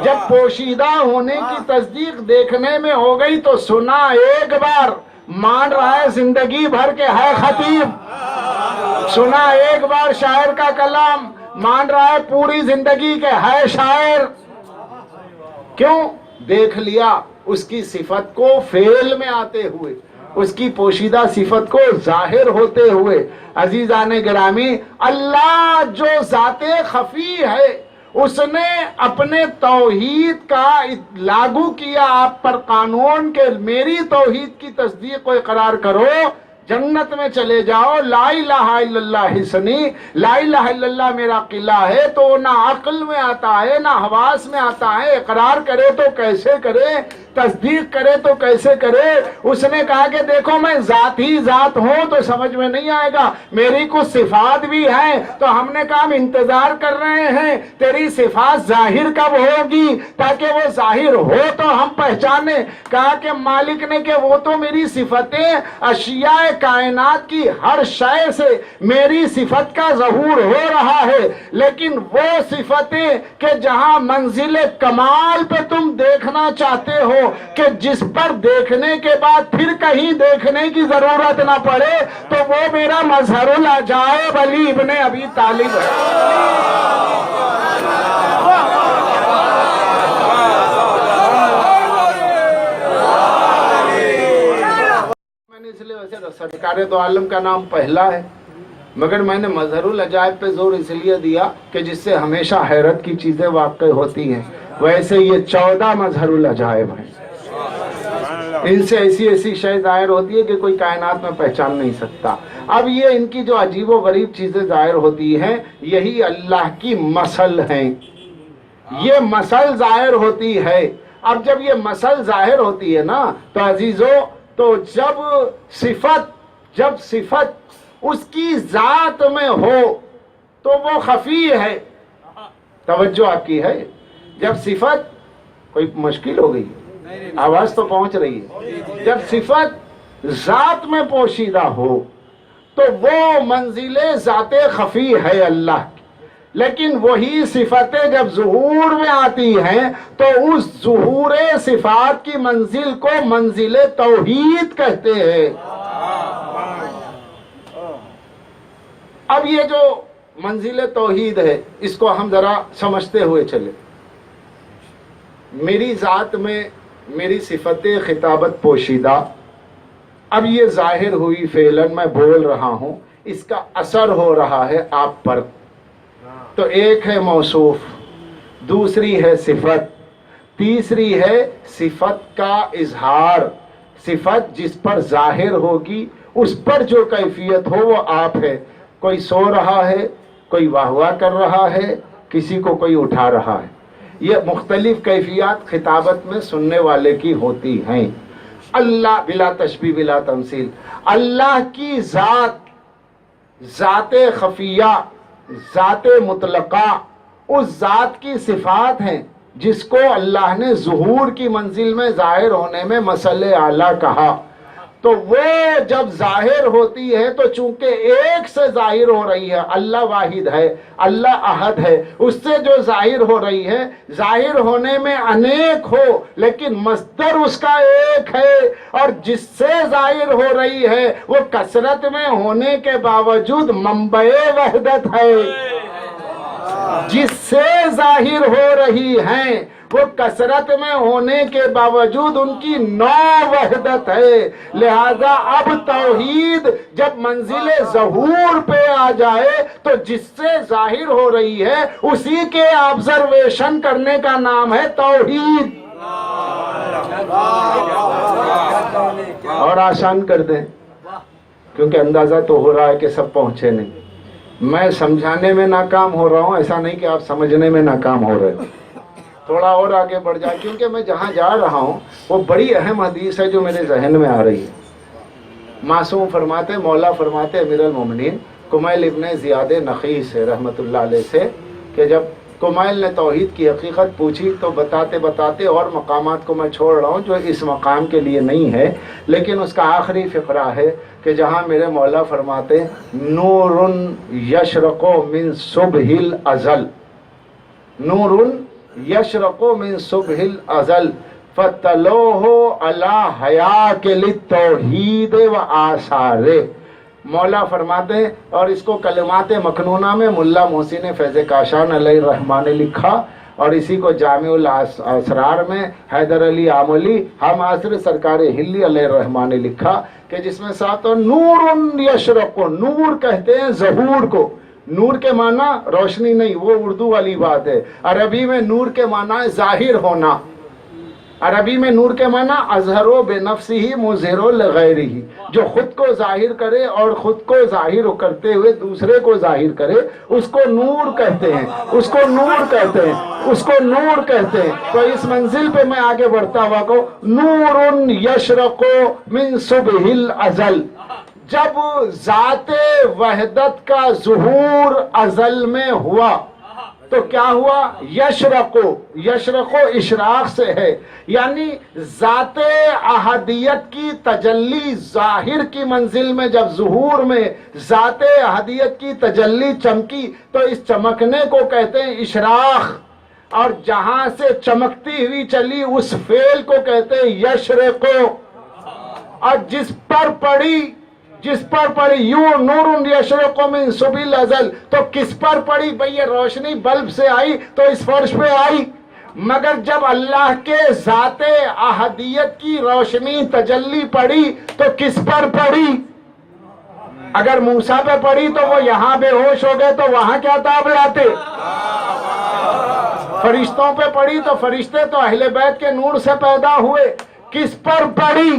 جب پوشیدہ ہونے کی تصدیق دیکھنے میں ہو گئی تو سنا ایک بار، مان رہا ہے زندگی بھر کے ہے خطیب، سنا ایک بار شاعر کا کلام، مان رہا ہے پوری زندگی کے ہے شاعر۔ کیوں؟ دیکھ لیا اس کی صفت کو فعل میں آتے ہوئے، اس کی پوشیدہ صفت کو ظاہر ہوتے ہوئے۔ عزیزان گرامی، اللہ جو ذات خفی ہے اس نے اپنے توحید کا لاگو کیا آپ پر قانون کہ میری توحید کی تصدیق کو اقرار کرو، جنت میں چلے جاؤ، لا الہ الا اللہ حسنی، لا الہ الا اللہ میرا قلعہ ہے، تو نہ عقل میں آتا ہے نہ حواس میں آتا ہے، اقرار کرے تو کیسے کرے، تصدیق کرے تو کیسے کرے۔ اس نے کہا کہ دیکھو میں ذات ہی ذات ہوں تو سمجھ میں نہیں آئے گا، میری کچھ صفات بھی ہیں، تو ہم نے کہا ہم انتظار کر رہے ہیں تیری صفات ظاہر کب ہوگی تاکہ وہ ظاہر ہو تو ہم پہچانے۔ کہا کہ مالک نے کہ وہ تو میری صفتیں اشیاء کائنات کی ہر شے سے میری صفت کا ظہور ہو رہا ہے، لیکن وہ صفتیں کہ جہاں منزل کمال پہ تم دیکھنا چاہتے ہو کہ جس پر دیکھنے کے بعد پھر کہیں دیکھنے کی ضرورت نہ پڑے، تو وہ میرا مظہر العجائب علی ابن ابی طالب ہے۔ اس لیے ویسے سرکار دو عالم کا نام پہلا ہے، مگر میں نے مظہر العجائب پہ زور اس لیے دیا کہ جس سے ہمیشہ حیرت کی چیزیں واقع ہوتی ہیں۔ ویسے یہ 14 مظہر العجائب ہیں، ان سے ایسی ایسی شے ظاہر ہوتی ہے کہ کوئی کائنات میں پہچان نہیں سکتا۔ اب یہ ان کی جو عجیب و غریب چیزیں ظاہر ہوتی ہیں یہی اللہ کی مثل ہیں، یہ مثل ظاہر ہوتی ہے۔ اب جب یہ مثل ظاہر ہوتی ہے نا تو عزیزو، تو جب صفت اس کی ذات میں ہو تو وہ خفی ہے۔ توجہ آپ کی ہے؟ جب صفت، کوئی مشکل ہو گئی، آواز تو پہنچ رہی ہے، جب صفت ذات میں پوشیدہ ہو تو وہ منزل ذات خفی ہے اللہ کی، لیکن وہی صفتیں جب ظہور میں آتی ہیں تو اس ظہور صفات کی منزل کو منزل توحید کہتے ہیں۔ اب یہ جو منزل توحید ہے اس کو ہم ذرا سمجھتے ہوئے چلے۔ میری ذات میں میری صفت خطابت پوشیدہ، اب یہ ظاہر ہوئی فعلاً، میں بول رہا ہوں، اس کا اثر ہو رہا ہے آپ پر۔ تو ایک ہے موصوف، دوسری ہے صفت، تیسری ہے صفت کا اظہار۔ صفت جس پر ظاہر ہوگی اس پر جو کیفیت ہو وہ آپ ہے۔ کوئی سو رہا ہے، کوئی واہ واہ کر رہا ہے، کسی کو کوئی اٹھا رہا ہے۔ یہ مختلف کیفیات خطابت میں سننے والے کی ہوتی ہیں۔ اللہ بلا تشبیہ بلا تمثیل، اللہ کی ذات، ذات خفیہ، ذات مطلقہ، اس ذات کی صفات ہیں جس کو اللہ نے ظہور کی منزل میں ظاہر ہونے میں مثل اعلیٰ کہا۔ تو وہ جب ظاہر ہوتی ہے تو چونکہ ایک سے ظاہر ہو رہی ہے، اللہ واحد ہے، اللہ احد ہے، اس سے جو ظاہر ہو رہی ہے، ظاہر ہونے میں انیک ہو لیکن مصدر اس کا ایک ہے، اور جس سے ظاہر ہو رہی ہے وہ کثرت میں ہونے کے باوجود منبع وحدت ہے۔ جس سے ظاہر ہو رہی ہیں وہ کثرت میں ہونے کے باوجود ان کی نوع وحدت ہے۔ لہذا اب توحید جب منزل ظہور پہ آ جائے تو جس سے ظاہر ہو رہی ہے اسی کے آبزرویشن کرنے کا نام ہے توحید۔ اور آسان کر دیں کیونکہ اندازہ تو ہو رہا ہے کہ سب پہنچے نہیں۔ میں سمجھانے میں ناکام ہو رہا ہوں، ایسا نہیں کہ آپ سمجھنے میں ناکام ہو رہے ہو۔ تھوڑا اور آگے بڑھ جائے کیونکہ میں جہاں جا رہا ہوں وہ بڑی اہم حدیث ہے جو میرے ذہن میں آ رہی ہے۔ معصوم فرماتے، مولا فرماتے امیر المومنین کمیل ابن زیاد نخعی سے رحمۃ اللہ علیہ سے کہ جب کمیل نے توحید کی حقیقت پوچھی تو بتاتے بتاتے اور مقامات کو میں چھوڑ رہا ہوں جو اس مقام کے لیے نہیں ہے، لیکن اس کا آخری فقرہ ہے کہ جہاں میرے مولا فرماتے نور یشرق من صبح الازل، نور یشرق من صبح الازل فتلوہ علی حیاک للتوحید و آثار۔ مولا فرماتے ہیں، اور اس کو کلمات مکنونہ میں ملا محسن فیض کاشان علیہ الرحمٰن نے لکھا، اور اسی کو جامع الاسرار میں حیدر علی عاملی ہم عصر سرکار ہلی علیہ الرحمٰن نے لکھا کہ جس میں ساتھ نور یشرق، نور کہتے ہیں ظہور کو۔ نور کے معنی روشنی نہیں، وہ اردو والی بات ہے۔ عربی میں نور کے معنی ہے ظاہر ہونا۔ عربی میں نور کے معنی اظہر بنفسہ مظہر لغیرہ، جو خود کو ظاہر کرے اور خود کو ظاہر کرتے ہوئے دوسرے کو ظاہر کرے، اس کو نور کہتے ہیں، اس کو نور کہتے ہیں، اس کو نور کہتے ہیں۔ تو اس منزل پہ میں آگے بڑھتا ہوا کو نور یشرق من صبح الازل، جب ذات وحدت کا ظہور ازل میں ہوا تو کیا ہوا؟ یشرق اشراق سے ہے، یعنی ذات احدیت کی تجلی ظاہر کی منزل میں جب ظہور میں ذات احدیت کی تجلی چمکی تو اس چمکنے کو کہتے ہیں اشراق، اور جہاں سے چمکتی ہوئی چلی اس فعل کو کہتے ہیں یشرق، اور جس پر پڑی یوں نور یشرق من صبح الازل، تو کس پر پڑی بھئی؟ یہ روشنی بلب سے آئی تو اس فرش پہ آئی، مگر جب اللہ کے ذات احدیت کی روشنی تجلی پڑی تو کس پر پڑی؟ اگر موسیٰ پہ پڑی تو وہ یہاں بے ہوش ہو گئے تو وہاں کیا تاب لاتے؟ فرشتوں پہ پڑی تو فرشتے تو اہل بیت کے نور سے پیدا ہوئے۔ کس پر پڑی؟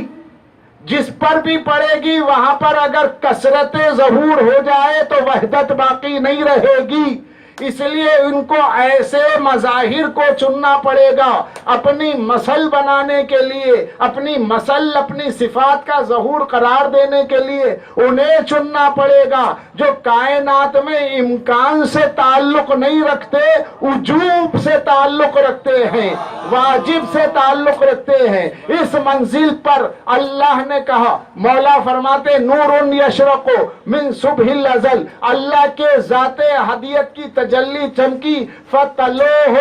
جس پر بھی پڑے گی وہاں پر اگر کثرت ظہور ہو جائے تو وحدت باقی نہیں رہے گی۔ اس لیے ان کو ایسے مظاہر کو چننا پڑے گا اپنی مثل بنانے کے لیے، اپنی مثل اپنی صفات کا ظہور قرار دینے کے لیے انہیں چننا پڑے گا جو کائنات میں امکان سے تعلق نہیں رکھتے، وجوب سے تعلق رکھتے ہیں، واجب سے تعلق رکھتے ہیں۔ اس منزل پر اللہ نے کہا، مولا فرماتے نور یشرق من صبح الازل، اللہ کے ذات احدیت کی تجلی چمکی، فتلوہ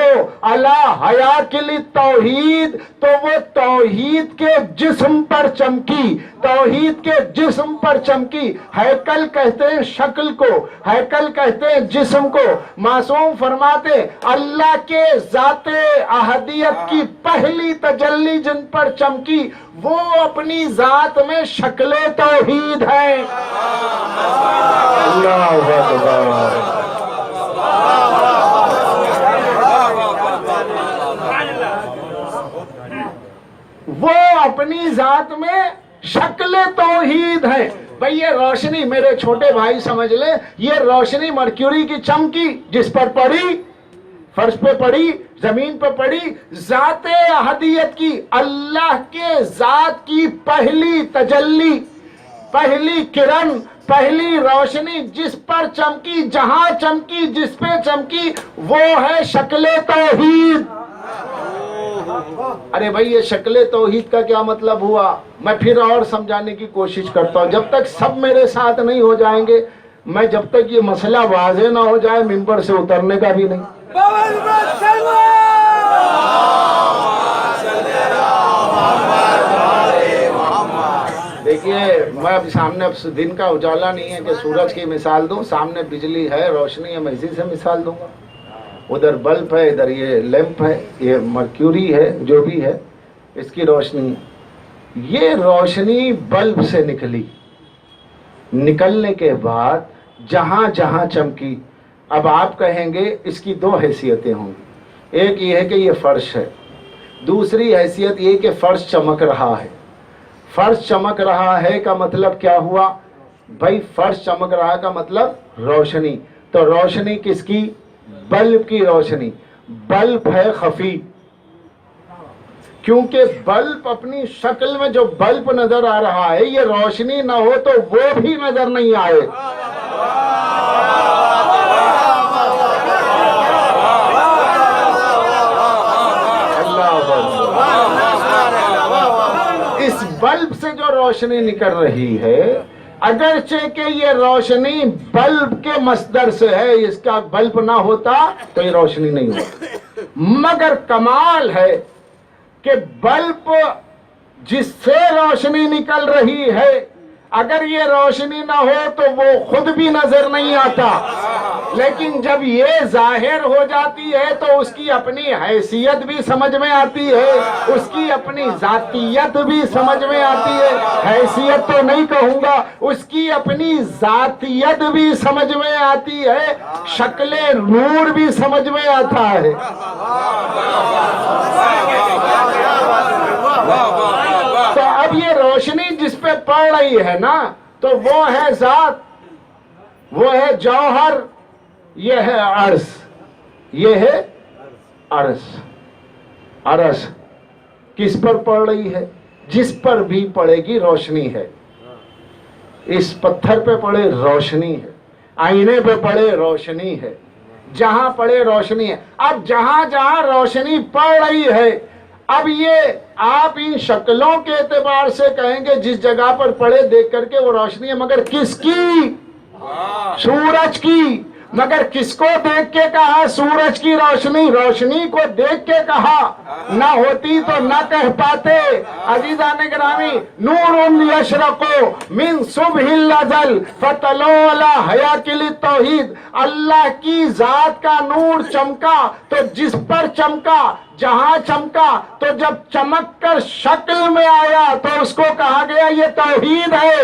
علی حیاک للتوحید، تو وہ توحید کے جسم پر چمکی، توحید کے جسم پر چمکی۔ ہیکل کہتے ہیں شکل کو، ہیکل کہتے ہیں جسم کو۔ معصوم فرماتے اللہ کے ذات احدیت کی پہلی تجلی جن پر چمکی وہ اپنی ذات میں شکل توحید ہے۔ اللہ اکبر۔ وہ اپنی ذات میں شکل توحید ہے. بھئی یہ روشنی میرے چھوٹے بھائی سمجھ لیں، یہ روشنی مرکیوری کی چمکی جس پر پڑی، فرش پہ پڑی، زمین پہ پڑی، ذات احدیت کی، اللہ کے ذات کی پہلی تجلی، پہلی کرن، پہلی روشنی جس پر چمکی، جہاں چمکی، جس پہ چمکی، وہ ہے شکل توحید. ارے بھائی یہ شکل توحید کا کیا مطلب ہوا؟ میں پھر اور سمجھانے کی کوشش کرتا ہوں. جب تک سب میرے ساتھ نہیں ہو جائیں گے، میں جب تک یہ مسئلہ واضح نہ ہو جائے ممبر سے اترنے کا بھی نہیں. دیکھیے میں اب سامنے اب دن کا اجالا نہیں ہے کہ سورج کی مثال دوں، سامنے بجلی ہے، روشنی ہے، میں اسی سے مثال دوں گا. ادھر بلب ہے، ادھر یہ لیمپ ہے، یہ مرکیوری ہے، جو بھی ہے اس کی روشنی. یہ روشنی بلب سے نکلی، نکلنے کے بعد جہاں جہاں چمکی. اب آپ کہیں گے اس کی دو حیثیتیں ہوں گی. ایک یہ ہے کہ یہ فرش ہے، دوسری حیثیت یہ کہ فرش چمک رہا ہے. فرش چمک رہا ہے کا مطلب کیا ہوا؟ بھائی فرش چمک رہا کا مطلب روشنی. تو روشنی کس کی؟ بلب کی روشنی. بلب ہے خفی، کیونکہ بلب اپنی شکل میں جو بلب نظر آ رہا ہے، یہ روشنی نہ ہو تو وہ بھی نظر نہیں آئے. اس بلب سے جو روشنی نکل رہی ہے، اگرچہ کہ یہ روشنی بلب کے مصدر سے ہے، اس کا بلب نہ ہوتا تو یہ روشنی نہیں ہوتی، مگر کمال ہے کہ بلب جس سے روشنی نکل رہی ہے، اگر یہ روشنی نہ ہو تو وہ خود بھی نظر نہیں آتا. لیکن جب یہ ظاہر ہو جاتی ہے تو اس کی اپنی حیثیت بھی سمجھ میں آتی ہے، اس کی اپنی ذاتیت بھی سمجھ میں آتی ہے. حیثیت تو نہیں کہوں گا، اس کی اپنی ذاتیت بھی سمجھ میں آتی ہے، شکل نور بھی سمجھ میں آتا ہے. تو اب یہ روشنی جس پہ پڑ رہی ہے نا، تو وہ ہے ذات، وہ ہے جوہر، یہ ہے عرض، یہ ہے عرض. عرض کس پر پڑ رہی ہے؟ جس پر بھی پڑے گی روشنی ہے. اس پتھر پہ پڑے روشنی ہے، آئینے پہ پڑے روشنی ہے، جہاں پڑے روشنی ہے. اب جہاں جہاں روشنی پڑ رہی ہے، اب یہ آپ ان شکلوں کے اعتبار سے کہیں گے جس جگہ پر پڑے دیکھ کر کے وہ روشنی ہے، مگر کس کی؟ سورج کی. مگر کس کو دیکھ کے کہا سورج کی روشنی؟ روشنی کو دیکھ کے کہا. نہ ہوتی تو نہ کہہ پاتے. عزیزان گرامی، نور یشرق من صبح الازل فطلعوا علی حیاکل التوحید. اللہ کی ذات کا نور چمکا تو جس پر چمکا، جہاں چمکا، تو جب چمک کر شکل میں آیا تو اس کو کہا گیا یہ توحید ہے.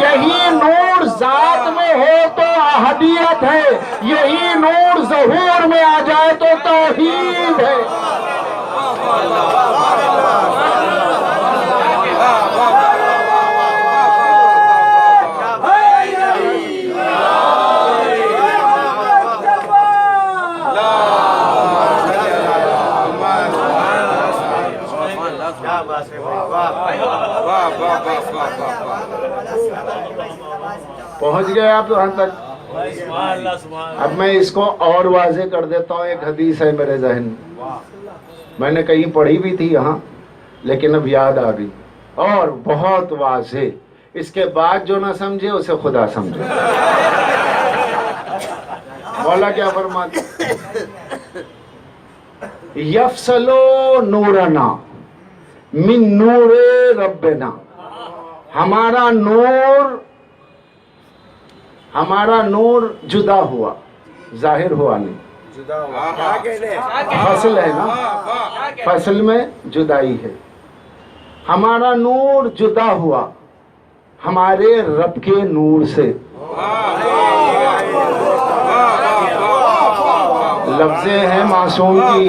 یہی نور ذات میں ہو تو احدیت ہے، یہی نور ظہور میں آ جائے تو توحید ہے. پہنچ گئے آپ یہاں تک. اب میں اس کو اور واضح کر دیتا ہوں. ایک حدیث ہے میرے ذہن میں نے کہیں پڑھی بھی تھی یہاں، لیکن اب یاد آ گئی، اور بہت واضح. اس کے بعد جو نہ سمجھے اسے خدا سمجھے. مولا کیا فرماتے؟ یفصلو نورنا من نور ربنا. ہمارا نور جدا ہوا، ظاہر ہوا نہیں. فصل ہے نا، فصل میں جدائی ہے. ہمارا نور جدا ہوا ہمارے رب کے نور سے. لفظیں ہیں معصوم کی.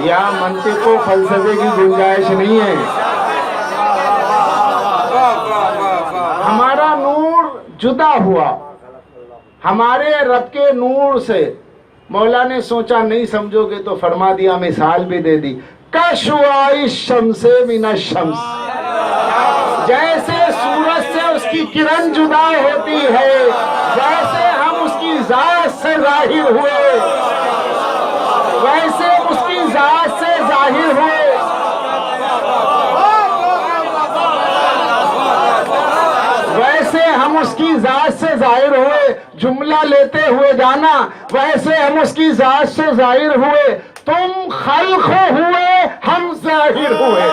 یا منطق و فلسفے کی گنجائش نہیں ہے. ہمارا نور جدا ہوا ہمارے رب کے نور سے. مولا نے سوچا نہیں سمجھو گے تو فرما دیا، مثال بھی دے دی. کشوا الشمس من الشمس، جیسے سورج سے اس کی کرن جدا ہوتی ہے، جیسے ہم اس کی ذات سے ظاہر ہوئے، ویسے اس کی ذات سے ظاہر ہوئے. ویسے ہم اس کی ذات سے ظاہر ہوئے. جملہ لیتے ہوئے جانا، ویسے ہم اس کی ذات سے ظاہر ہوئے. تم خلق ہوئے، ہم ظاہر ہوئے.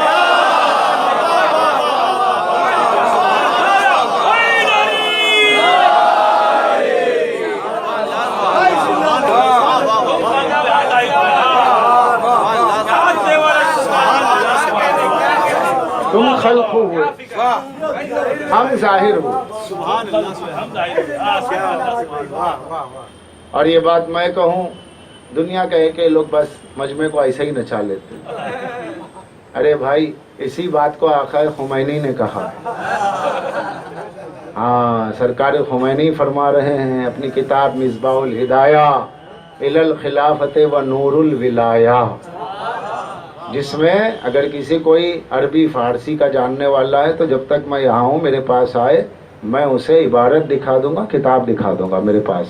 تم خلق ہوئے، ہم ظاہر ہوئے. اور یہ بات میں کہوں، دنیا کہے کہ لوگ بس مجمع کو ایسے ہی نچا لیتے. ارے بھائی، اسی بات کو آقا خمینی نے کہا. ہاں، سرکار خمینی فرما رہے ہیں اپنی کتاب مصباح الہدایہ الی الخلافت و نور الولایہ، جس میں اگر کسی کوئی عربی فارسی کا جاننے والا ہے تو جب تک میں یہاں ہوں میرے پاس آئے، میں اسے عبارت دکھا دوں گا، کتاب دکھا دوں گا. میرے پاس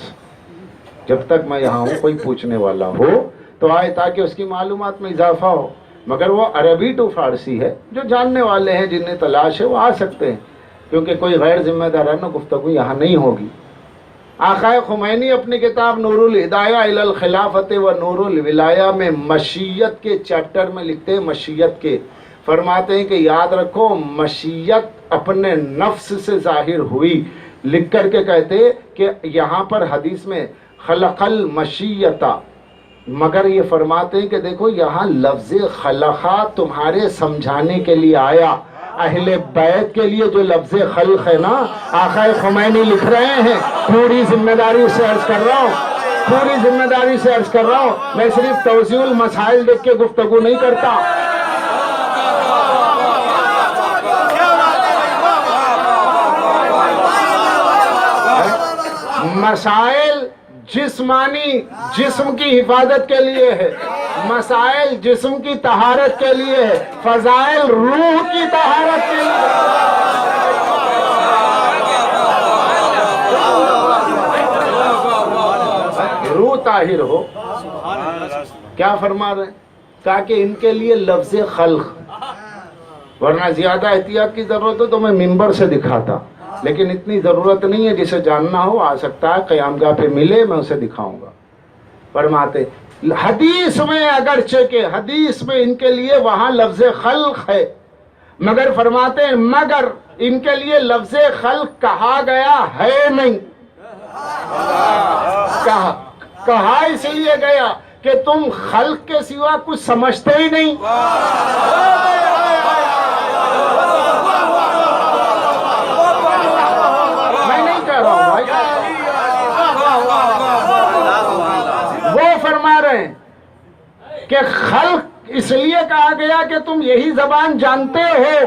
جب تک میں یہاں ہوں کوئی پوچھنے والا ہو تو آئے تاکہ اس کی معلومات میں اضافہ ہو. مگر وہ عربی ٹو فارسی ہے. جو جاننے والے ہیں جنہیں تلاش ہے وہ آ سکتے ہیں، کیونکہ کوئی غیر ذمہ دارانہ گفتگو یہاں نہیں ہوگی. آقا خمینی اپنی کتاب نور الہدایہ الی الخلافت و نور الولایہ میں مشیت کے چیپٹر میں لکھتے ہیں، مشیت کے فرماتے ہیں کہ یاد رکھو مشیت اپنے نفس سے ظاہر ہوئی. لکھ کر کے کہتے کہ یہاں پر حدیث میں خلق المشیتا، مگر یہ فرماتے ہیں کہ دیکھو یہاں لفظ خلقہ تمہارے سمجھانے کے لیے آیا. اہل بیت کے لیے جو لفظ خلق ہے نا، آقا خمینی لکھ رہے ہیں. پوری ذمہ داری سے عرض کر رہا ہوں، پوری ذمہ داری سے عرض کر رہا ہوں، میں صرف توضیح المسائل دیکھ کے گفتگو نہیں کرتا. مسائل جسمانی جسم کی حفاظت کے لیے ہے، مسائل جسم کی طہارت کے لیے ہے، فضائل روح کی طہارت کے لیے. روح طاہر ہو. کیا فرما رہے ہیں؟ کہا کہ ان کے لیے لفظ خلق، ورنہ زیادہ احتیاط کی ضرورت ہو تو میں منبر سے دکھاتا، لیکن اتنی ضرورت نہیں ہے. جسے جاننا ہو آ سکتا ہے، قیام گاہ پہ ملے میں اسے دکھاؤں گا. فرماتے حدیث میں، اگرچہ کہ حدیث میں ان کے لیے وہاں لفظ خلق ہے، مگر فرماتے ہیں مگر ان کے لیے لفظ خلق کہا گیا ہے نہیں. کہا اس لیے گیا کہ تم خلق کے سوا کچھ سمجھتے ہی نہیں. میں نہیں کہہ رہا ہوں بھائی، وہ فرما رہے ہیں کہ خلق اس لیے کہا گیا کہ تم یہی زبان جانتے ہو،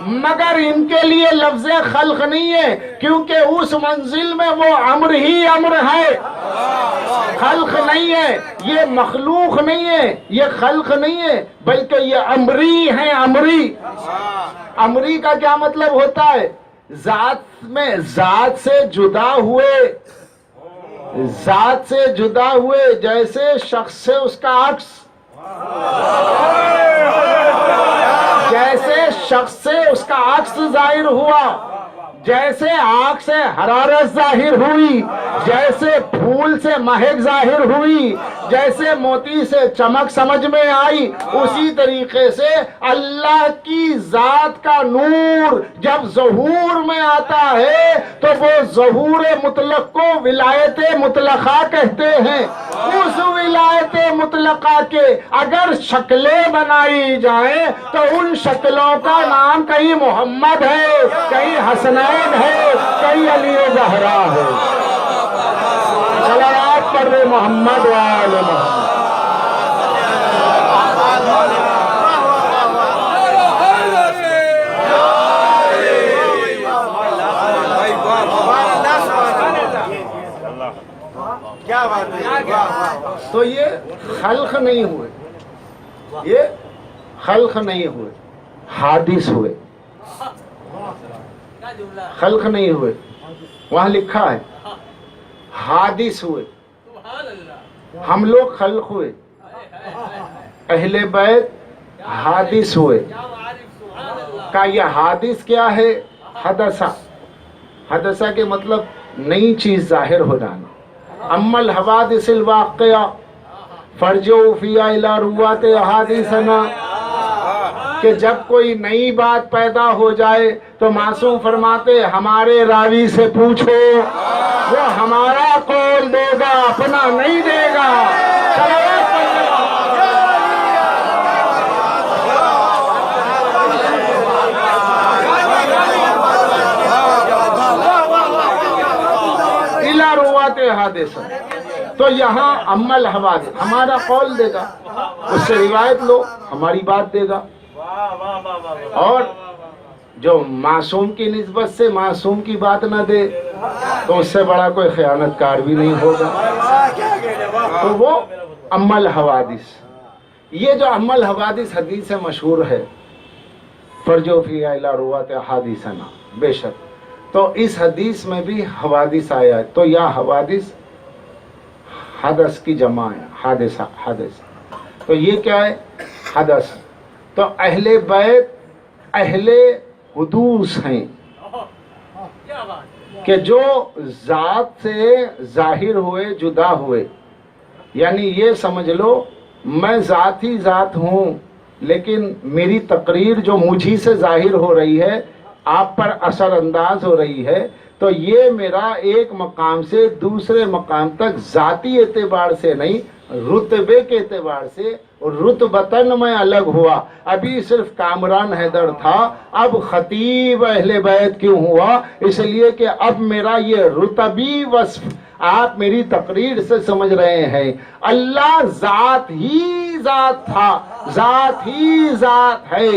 مگر ان کے لیے لفظ خلق نہیں ہے، کیونکہ اس منزل میں وہ امر ہی امر ہے، خلق نہیں ہے. یہ مخلوق نہیں ہے، یہ خلق نہیں ہے، بلکہ یہ امری ہے. امری، امری کا کیا مطلب ہوتا ہے؟ ذات میں ذات سے جدا ہوئے، ذات سے جدا ہوئے، جیسے شخص سے اس کا عکس، جیسے شخص سے اس کا عکس ظاہر ہوا، جیسے آگ سے حرارت ظاہر ہوئی، جیسے پھول سے مہک ظاہر ہوئی، جیسے موتی سے چمک سمجھ میں آئی، اسی طریقے سے اللہ کی ذات کا نور جب ظہور میں آتا ہے تو وہ ظہور مطلق کو ولایت مطلقہ کہتے ہیں. اس ولایت مطلقہ کے اگر شکلیں بنائی جائیں تو ان شکلوں کا نام کہیں محمد ہے، کہیں حسنین ہے، کہیں علی زہرا ہے. صلوات پر محمد و آل محمد. خلق نہیں ہوئے، یہ خلق نہیں ہوئے، حادث ہوئے، خلق نہیں ہوئے، وہاں لکھا ہے حادث ہوئے۔ ہم لوگ خلق ہوئے، اہل بیت حادث ہوئے۔ کا یہ حادث کیا ہے؟ حدثہ۔ حدثہ کے مطلب نئی چیز ظاہر ہو جانا۔ اما الحوادث الواقعہ فرجعوا فیہا الی روات احادیثنا، کہ جب کوئی نئی بات پیدا ہو جائے تو معصوم فرماتے ہمارے راوی سے پوچھو، وہ ہمارا قول دے گا، اپنا نہیں دے گا۔ الی روات احادیث، تو یہاں اما الحوادث ہمارا قول دے گا، اس سے روایت لو، ہماری بات دے گا۔ اور جو معصوم کی نسبت سے معصوم کی بات نہ دے تو اس سے بڑا کوئی خیانت کار بھی نہیں ہوگا۔ تو وہ اما الحوادث، یہ جو اما الحوادث حدیث سے مشہور ہے، فرجعوا فیہا الی روات احادیثنا، بے شک تو اس حدیث میں بھی حوادث آیا ہے، تو یا حوادث حدث کی جمع ہے، حادثہ، حدث، تو یہ کیا ہے؟ حدث۔ تو اہل بیت اہل حدوث ہیں، کہ جو ذات سے ظاہر ہوئے، جدا ہوئے، یعنی یہ سمجھ لو میں ذات ہی ذات ہوں، لیکن میری تقریر جو مجھی سے ظاہر ہو رہی ہے، آپ پر اثر انداز ہو رہی ہے، تو یہ میرا ایک مقام سے دوسرے مقام تک ذاتی اعتبار سے نہیں، رتبے کے اعتبار سے، اور رتبتاً میں الگ ہوا۔ ابھی صرف کامران حیدر تھا، اب خطیب اہل بیت کیوں ہوا؟ اس لیے کہ اب میرا یہ رتبی وصف آپ میری تقریر سے سمجھ رہے ہیں۔ اللہ ذات ہی ذات تھا، ذات ہی ذات ہے،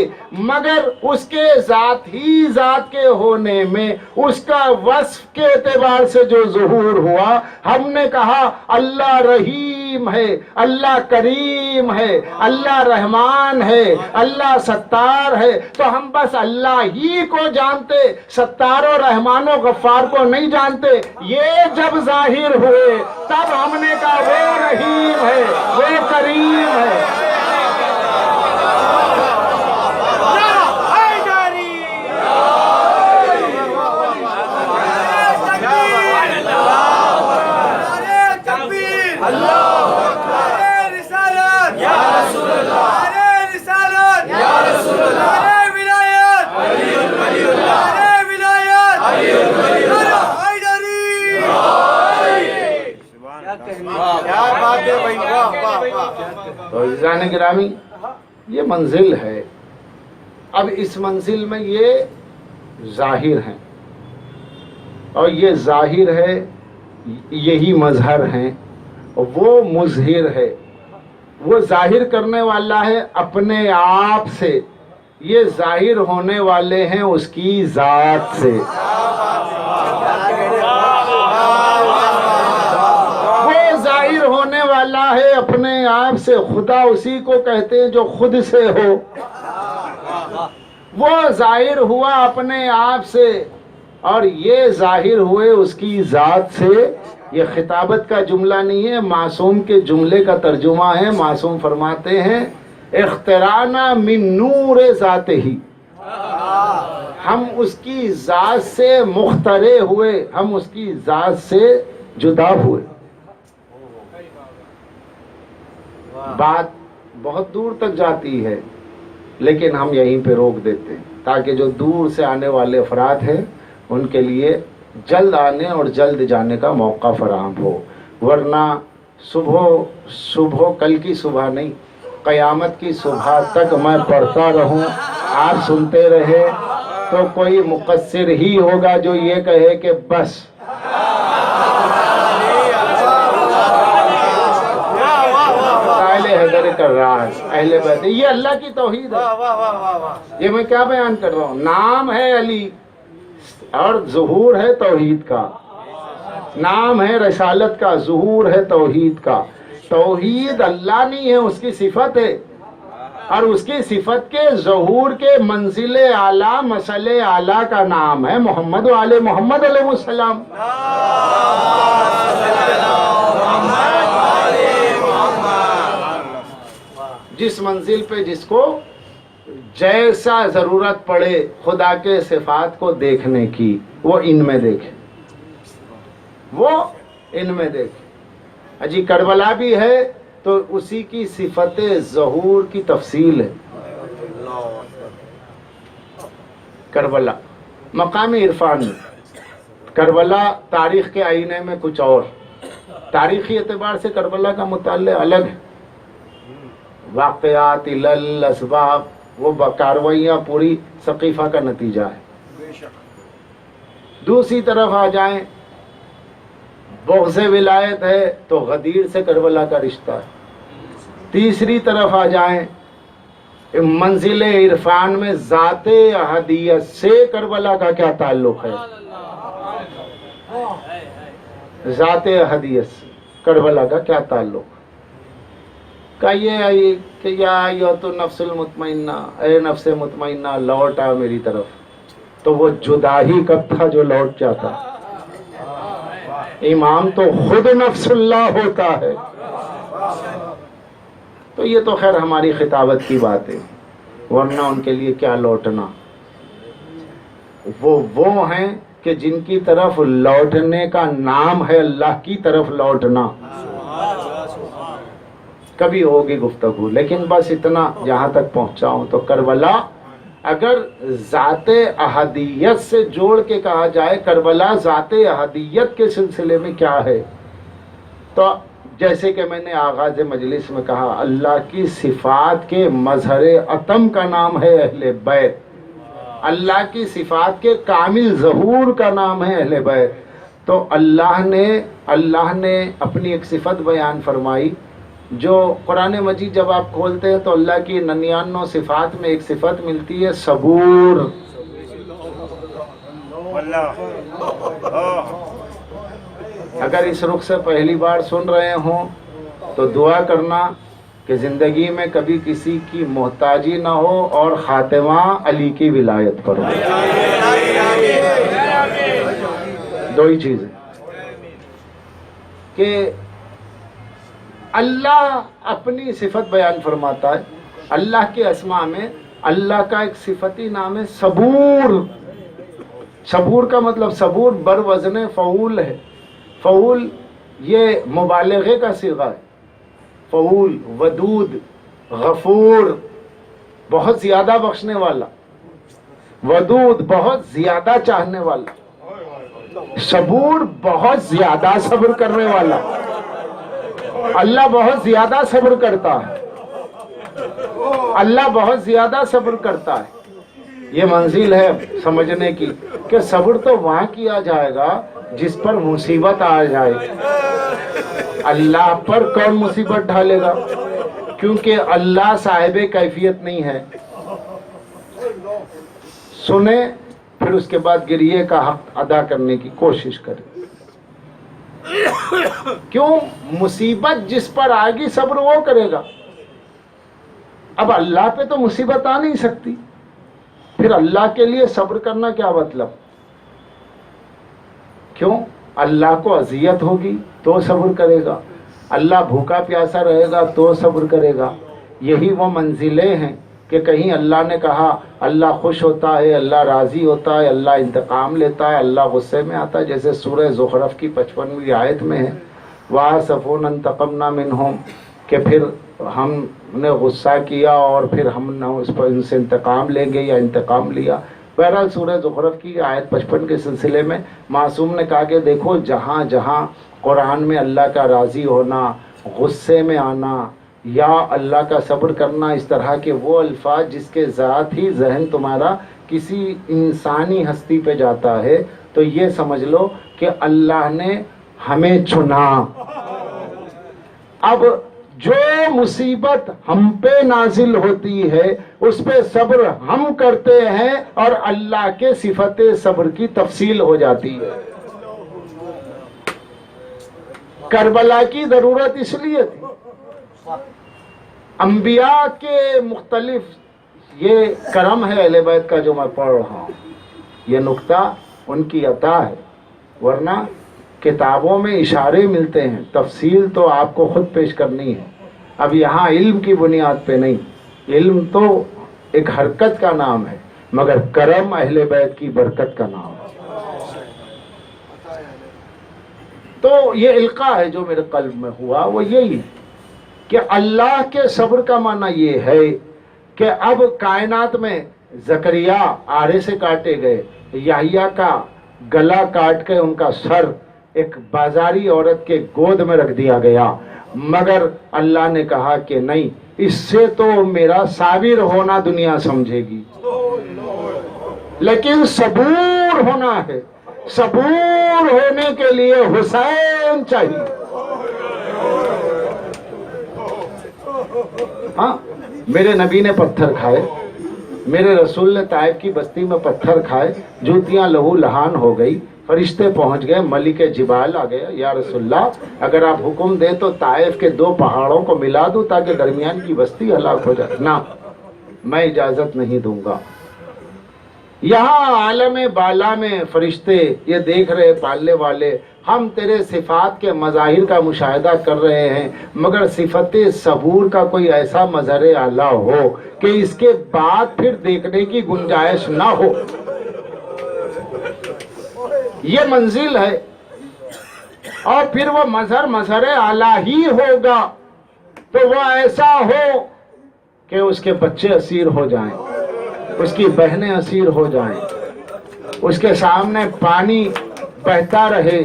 مگر اس کے ذات ہی ذات کے ہونے میں اس کا وصف کے اعتبار سے جو ظہور ہوا، ہم نے کہا اللہ رحیم ہے، اللہ کریم ہے، اللہ رحمان ہے، اللہ ستار ہے، تو ہم بس اللہ ہی کو جانتے، ستار و رحمان و غفار کو نہیں جانتے۔ یہ جب ظاہر ہوئے تب ہم نے کہا وہ رحیم ہے، وہ کریم ہے۔ تو عزیزان گرامی، یہ منزل ہے۔ اب اس منزل میں یہ ظاہر ہیں، اور یہ ظاہر ہے، یہی مظہر ہیں، وہ مظہر ہے، وہ ظاہر کرنے والا ہے اپنے آپ سے، یہ ظاہر ہونے والے ہیں اس کی ذات سے۔ ہونے والا ہے اپنے آپ سے، خدا اسی کو کہتے ہیں جو خود سے ہو، وہ ظاہر ہوا اپنے آپ سے، اور یہ ظاہر ہوئے اس کی ذات سے۔ یہ خطابت کا جملہ نہیں ہے، معصوم کے جملے کا ترجمہ ہے۔ معصوم فرماتے ہیں اخترانا من نور ذات ہی، ہم اس کی ذات سے مخترع ہوئے، ہم اس کی ذات سے جدا ہوئے۔ بات بہت دور تک جاتی ہے، لیکن ہم یہیں پہ روک دیتے ہیں تاکہ جو دور سے آنے والے افراد ہیں ان کے لیے جلد آنے اور جلد جانے کا موقع فراہم ہو، ورنہ صبح کل کی صبح نہیں، قیامت کی صبح تک میں پڑھتا رہوں، آپ سنتے رہے، تو کوئی مقصر ہی ہوگا جو یہ کہے کہ بس حیدر کر رہا ہے اہل بیت۔ یہ اللہ کی توحید ہے، یہ میں کیا بیان کر رہا ہوں؟ نام ہے علی اور ظہور ہے توحید کا، نام ہے رسالت کا، ظہور ہے توحید کا۔ توحید اللہ نہیں ہے، اس کی صفت ہے، اور اس کی صفت کے ظہور کے منزل اعلیٰ مسئلہ اعلیٰ کا نام ہے محمد و آل محمد علیہ السلام۔ جس منزل پہ جس کو جیسا ضرورت پڑے خدا کے صفات کو دیکھنے کی، وہ ان میں دیکھے، وہ ان میں دیکھے۔ اجی کربلا بھی ہے تو اسی کی صفت ظہور کی تفصیل ہے۔ کربلا مقام عرفان میں، کربلا تاریخ کے آئینے میں کچھ اور، تاریخی اعتبار سے کربلا کا مطالعہ الگ ہے، واقعات، علل، اسباب، وہ کارروائیاں پوری ثقیفہ کا نتیجہ ہے۔ دوسری طرف آ جائیں، بغض ولایت ہے تو غدیر سے کربلا کا رشتہ ہے۔ تیسری طرف آ جائیں، منزل عرفان میں ذات احدیت سے کربلا کا کیا تعلق ہے؟ ذات احدیت سے کربلا کا کیا تعلق؟ کہ یہ کہ یا ایھا نفس المطمئنہ، اے نفس مطمئنہ لوٹ آ میری طرف، تو وہ جدا ہی کب تھا جو لوٹ جاتا؟ امام تو خود نفس اللہ ہوتا ہے۔ تو یہ تو خیر ہماری خطابت کی بات ہے، ورنہ ان کے لیے کیا لوٹنا؟ وہ ہیں کہ جن کی طرف لوٹنے کا نام ہے اللہ کی طرف لوٹنا۔ کبھی ہوگی گفتگو، لیکن بس اتنا جہاں تک پہنچا ہوں تو کربلا اگر ذات احدیت سے جوڑ کے کہا جائے کربلا ذات احدیت کے سلسلے میں کیا ہے، تو جیسے کہ میں نے آغاز مجلس میں کہا، اللہ کی صفات کے مظہر اتم کا نام ہے اہل بیت، اللہ کی صفات کے کامل ظہور کا نام ہے اہل بیت۔ تو اللہ نے اپنی ایک صفت بیان فرمائی، جو قرآن مجید جب آپ کھولتے ہیں تو اللہ کی 99 صفات میں ایک صفت ملتی ہے صبور۔ اگر اس رخ سے پہلی بار سن رہے ہوں تو دعا کرنا کہ زندگی میں کبھی کسی کی محتاجی نہ ہو اور خاتمہ علی کی ولایت پر ہو۔ دو ہی چیزیں کہ اللہ اپنی صفت بیان فرماتا ہے، اللہ کے اسماء میں اللہ کا ایک صفتی نام ہے صبور۔ صبور کا مطلب صبور بر وزن فعول ہے۔ فعول یہ مبالغے کا صیغہ ہے، فعول، ودود، غفور، بہت زیادہ بخشنے والا، ودود بہت زیادہ چاہنے والا، صبور بہت زیادہ صبر کرنے والا۔ اللہ بہت زیادہ صبر کرتا ہے، اللہ بہت زیادہ صبر کرتا ہے۔ یہ منزل ہے سمجھنے کی کہ صبر تو وہاں کیا جائے گا جس پر مصیبت آ جائے۔ اللہ پر کون مصیبت ڈھالے گا؟ کیونکہ اللہ صاحب کیفیت نہیں ہے۔ سنیں پھر اس کے بعد گریے کا حق ادا کرنے کی کوشش کریں۔ کیوں؟ مصیبت جس پر آئے گی صبر وہ کرے گا۔ اب اللہ پہ تو مصیبت آ نہیں سکتی، پھر اللہ کے لیے صبر کرنا کیا مطلب؟ کیوں؟ اللہ کو اذیت ہوگی تو صبر کرے گا، اللہ بھوکا پیاسا رہے گا تو صبر کرے گا۔ یہی وہ منزلیں ہیں کہ کہیں اللہ نے کہا اللہ خوش ہوتا ہے، اللہ راضی ہوتا ہے، اللہ انتقام لیتا ہے، اللہ غصے میں آتا ہے، جیسے سورہ زخرف کی 55ویں آیت میں ہے وَآسَفُونَ انتقمنا منہم، کہ پھر ہم نے غصہ کیا اور پھر ہم نے اس پر ان سے انتقام لیں گے یا انتقام لیا۔ بہرحال سورہ زخرف کی آیت 55 کے سلسلے میں معصوم نے کہا کہ دیکھو جہاں جہاں قرآن میں اللہ کا راضی ہونا، غصے میں آنا یا اللہ کا صبر کرنا، اس طرح کے وہ الفاظ جس کے ذات ہی ذہن تمہارا کسی انسانی ہستی پہ جاتا ہے، تو یہ سمجھ لو کہ اللہ نے ہمیں چنا۔ اب جو مصیبت ہم پہ نازل ہوتی ہے اس پہ صبر ہم کرتے ہیں اور اللہ کے صفت صبر کی تفصیل ہو جاتی ہے۔ کربلا کی ضرورت اس لیے تھی. انبیاء کے مختلف یہ کرم ہے اہل بیت کا جو میں پڑھ رہا ہوں. یہ نقطہ ان کی عطا ہے، ورنہ کتابوں میں اشارے ملتے ہیں، تفصیل تو آپ کو خود پیش کرنی ہے. اب یہاں علم کی بنیاد پہ نہیں، علم تو ایک حرکت کا نام ہے، مگر کرم اہل بیت کی برکت کا نام ہے. تو یہ القاء ہے جو میرے قلب میں ہوا، وہ یہی کہ اللہ کے صبر کا معنی یہ ہے کہ اب کائنات میں زکریا آرے سے کاٹے گئے، یحییٰ کا گلا کاٹ کے ان کا سر ایک بازاری عورت کے گود میں رکھ دیا گیا، مگر اللہ نے کہا کہ نہیں، اس سے تو میرا صابر ہونا دنیا سمجھے گی، لیکن صبور ہونا ہے. صبور ہونے کے لیے حسین چاہیے. ہاں، میرے نبی نے پتھر کھائے، میرے رسول نے طائف کی بستی میں پتھر کھائے، جوتیاں لہو لہان ہو گئی، فرشتے پہنچ گئے، ملک جبال آ گیا، یا رسول اللہ اگر آپ حکم دیں تو طائف کے 2 پہاڑوں کو ملا دوں تاکہ درمیان کی بستی ہلاک ہو جائے. نہ، میں اجازت نہیں دوں گا. یہاں عالم بالا میں فرشتے یہ دیکھ رہے، پالنے والے، ہم تیرے صفات کے مظاہر کا مشاہدہ کر رہے ہیں، مگر صفت صبور کا کوئی ایسا مظہر اعلیٰ ہو کہ اس کے بعد پھر دیکھنے کی گنجائش نہ ہو. یہ منزل ہے، اور پھر وہ مظہر اعلیٰ ہی ہوگا تو وہ ایسا ہو کہ اس کے بچے اسیر ہو جائیں، اس کی بہنیں اسیر ہو جائیں، اس کے سامنے پانی بہتا رہے،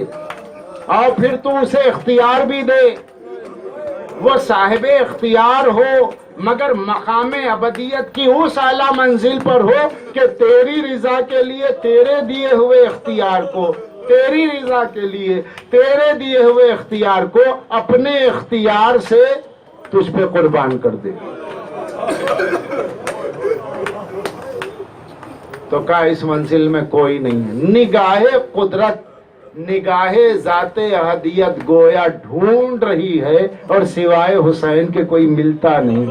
اور پھر تو اسے اختیار بھی دے، وہ صاحب اختیار ہو، مگر مقام ابدیت کی اس اعلیٰ منزل پر ہو کہ تیری رضا کے لیے تیرے دیے ہوئے اختیار کو، تیری رضا کے لیے تیرے دیے ہوئے اختیار کو اپنے اختیار سے تجھ پہ قربان کر دے. تو کہا اس منزل میں کوئی نہیں ہے. نگاہ قدرت، نگاہ ذات احدیت گویا ڈھونڈ رہی ہے، اور سوائے حسین کے کوئی ملتا نہیں.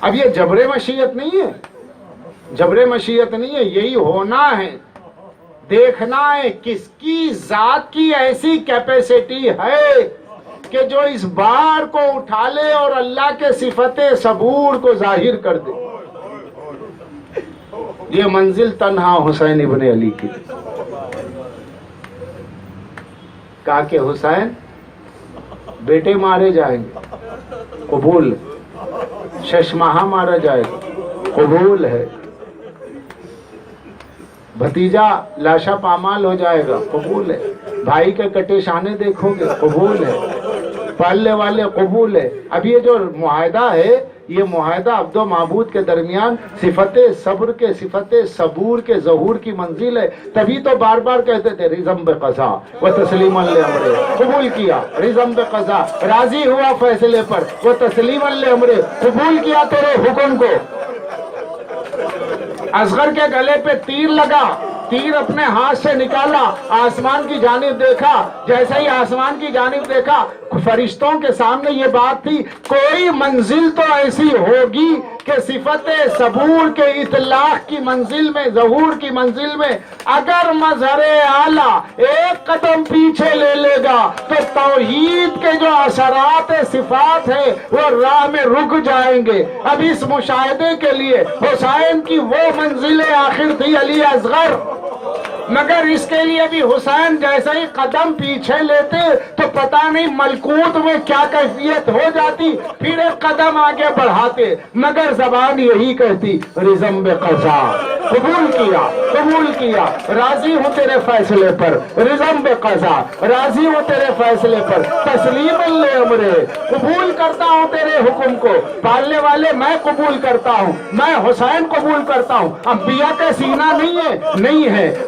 اب یہ جبر مشیت نہیں ہے، جبر مشیت نہیں ہے، یہی ہونا ہے. دیکھنا ہے کس کی ذات کی ایسی کیپیسٹی ہے کہ جو اس بار کو اٹھا لے اور اللہ کے صفت صبور کو ظاہر کر دے. یہ منزل تنہا حسین ابن علی کی تھی. کہا کہ حسین بیٹے مارے جائیں گے، قبول. ششماہا مارا جائے گا، قبول ہے. بھتیجا لاشا پامال ہو جائے گا، قبول ہے. بھائی کے کٹے شانے دیکھو گے، قبول ہے. پالنے والے، قبول ہے. اب یہ جو معاہدہ ہے، یہ معاہدہ عبد و معبود کے درمیان صفت صبر کے، صفت صبور کے ظہور کی منزل ہے. تبھی تو بار بار کہتے تھے رضم بقضا و تسلیما لامرہ، قبول کیا. رضم بقضا، راضی ہوا فیصلے پر، وہ تسلیما لامرہ، قبول کیا تیرے حکم کو. اصغر کے گلے پہ تیر لگا، تیر اپنے ہاتھ سے نکالا، آسمان کی جانب دیکھا. جیسے ہی آسمان کی جانب دیکھا، فرشتوں کے سامنے یہ بات تھی، کوئی منزل تو ایسی ہوگی کہ صفت صبور کے اطلاق کی منزل میں، ظہور کی منزل میں اگر مظہر اعلیٰ ایک قدم پیچھے لے لے گا تو توحید کے جو اثرات صفات ہیں وہ راہ میں رک جائیں گے. اب اس مشاہدے کے لیے حسین کی وہ منزل آخر تھی علی اصغر، مگر اس کے لیے بھی حسین جیسے ہی قدم پیچھے لیتے تو پتہ نہیں ملکوت میں کیا کیفیت ہو جاتی، پھر ایک قدم آگے بڑھاتے، مگر زبان یہی کہتی رضم بقضا، قبول کیا، قبول کیا، راضی ہوں تیرے فیصلے پر. رضم بقضا، راضی ہوں تیرے فیصلے پر. تسلیما لامرہ، قبول کرتا ہوں تیرے حکم کو. پالنے والے میں قبول کرتا ہوں، میں حسین قبول کرتا ہوں. انبیاء کا سینہ نہیں ہے، نہیں ہے.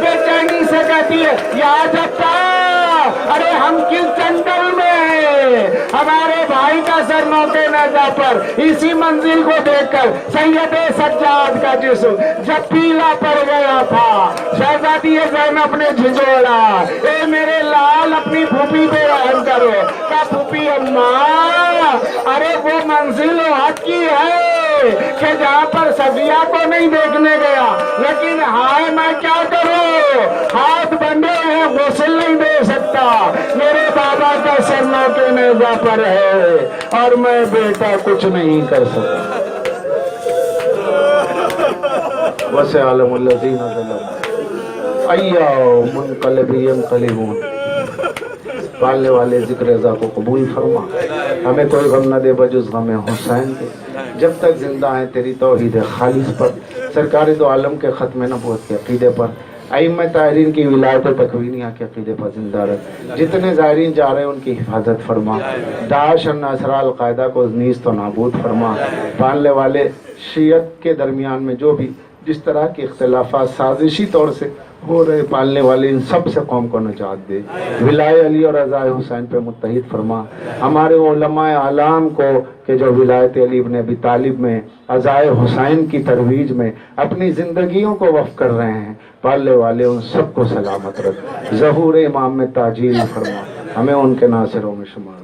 بے چینی سے کہتی ہے یا جب ارے ہم کس جنگل میں ہیں؟ ہمارے بھائی کا سر موقع نیزہ پر اسی منزل کو دیکھ کر سید سجاد کا جسم جب پیلا پڑ گیا تھا، شہزادی زینب نے جھنجھوڑا، اے میرے لال اپنی پھوپھی پہ رحم کرو۔ کہا پھوپھی اماں، ارے وہ منزل حق کی ہے کہ جہاں پر صفیہ کو نہیں دیکھنے گیا، لیکن ہائے میں کیا کروں، ہاتھ بندے ہیں، غسل نہیں دے سکتا، میرے بابا کا سر موقع نیزہ پر ہے اور میں بیٹا کچھ نہیں کر سکتا۔ وَسَ عَلَمُ الَّذِينَ ظَلَمُوا أَيَّ مُنْقَلِبٍ يَنْقَلِبُونَ۔ پالنے والے ذکر رضا کو قبول فرما، ہمیں کوئی غم نہ دے بجز غم حسین کے، جب تک زندہ ہیں تیری توحید خالص پر، سرکار دو عالم کے ختم نبوت کے عقیدے پر، ائمہ طاہرین کی ولایت و تکوینیہ کے عقیدے پر زندہ رکھ، جتنے زائرین جا رہے ہیں ان کی حفاظت فرما، داعش اور نصرہ القاعدہ کو نیست و نابود فرما، پالنے والے شیعت کے درمیان میں جو بھی جس طرح کے اختلافات سازشی طور سے ہو رہے، پالنے والے ان سب سے قوم کو نجات دے، ولائے علی اور رضائے حسین پہ متحد فرما، ہمارے علماء اعلام کو کہ جو ولایت علی ابن ابی طالب میں، رضائے حسین کی ترویج میں اپنی زندگیوں کو وقف کر رہے ہیں، پالنے والے ان سب کو سلامت رکھ، ظہور امام میں تاجیل فرما، ہمیں ان کے ناصروں میں شمار۔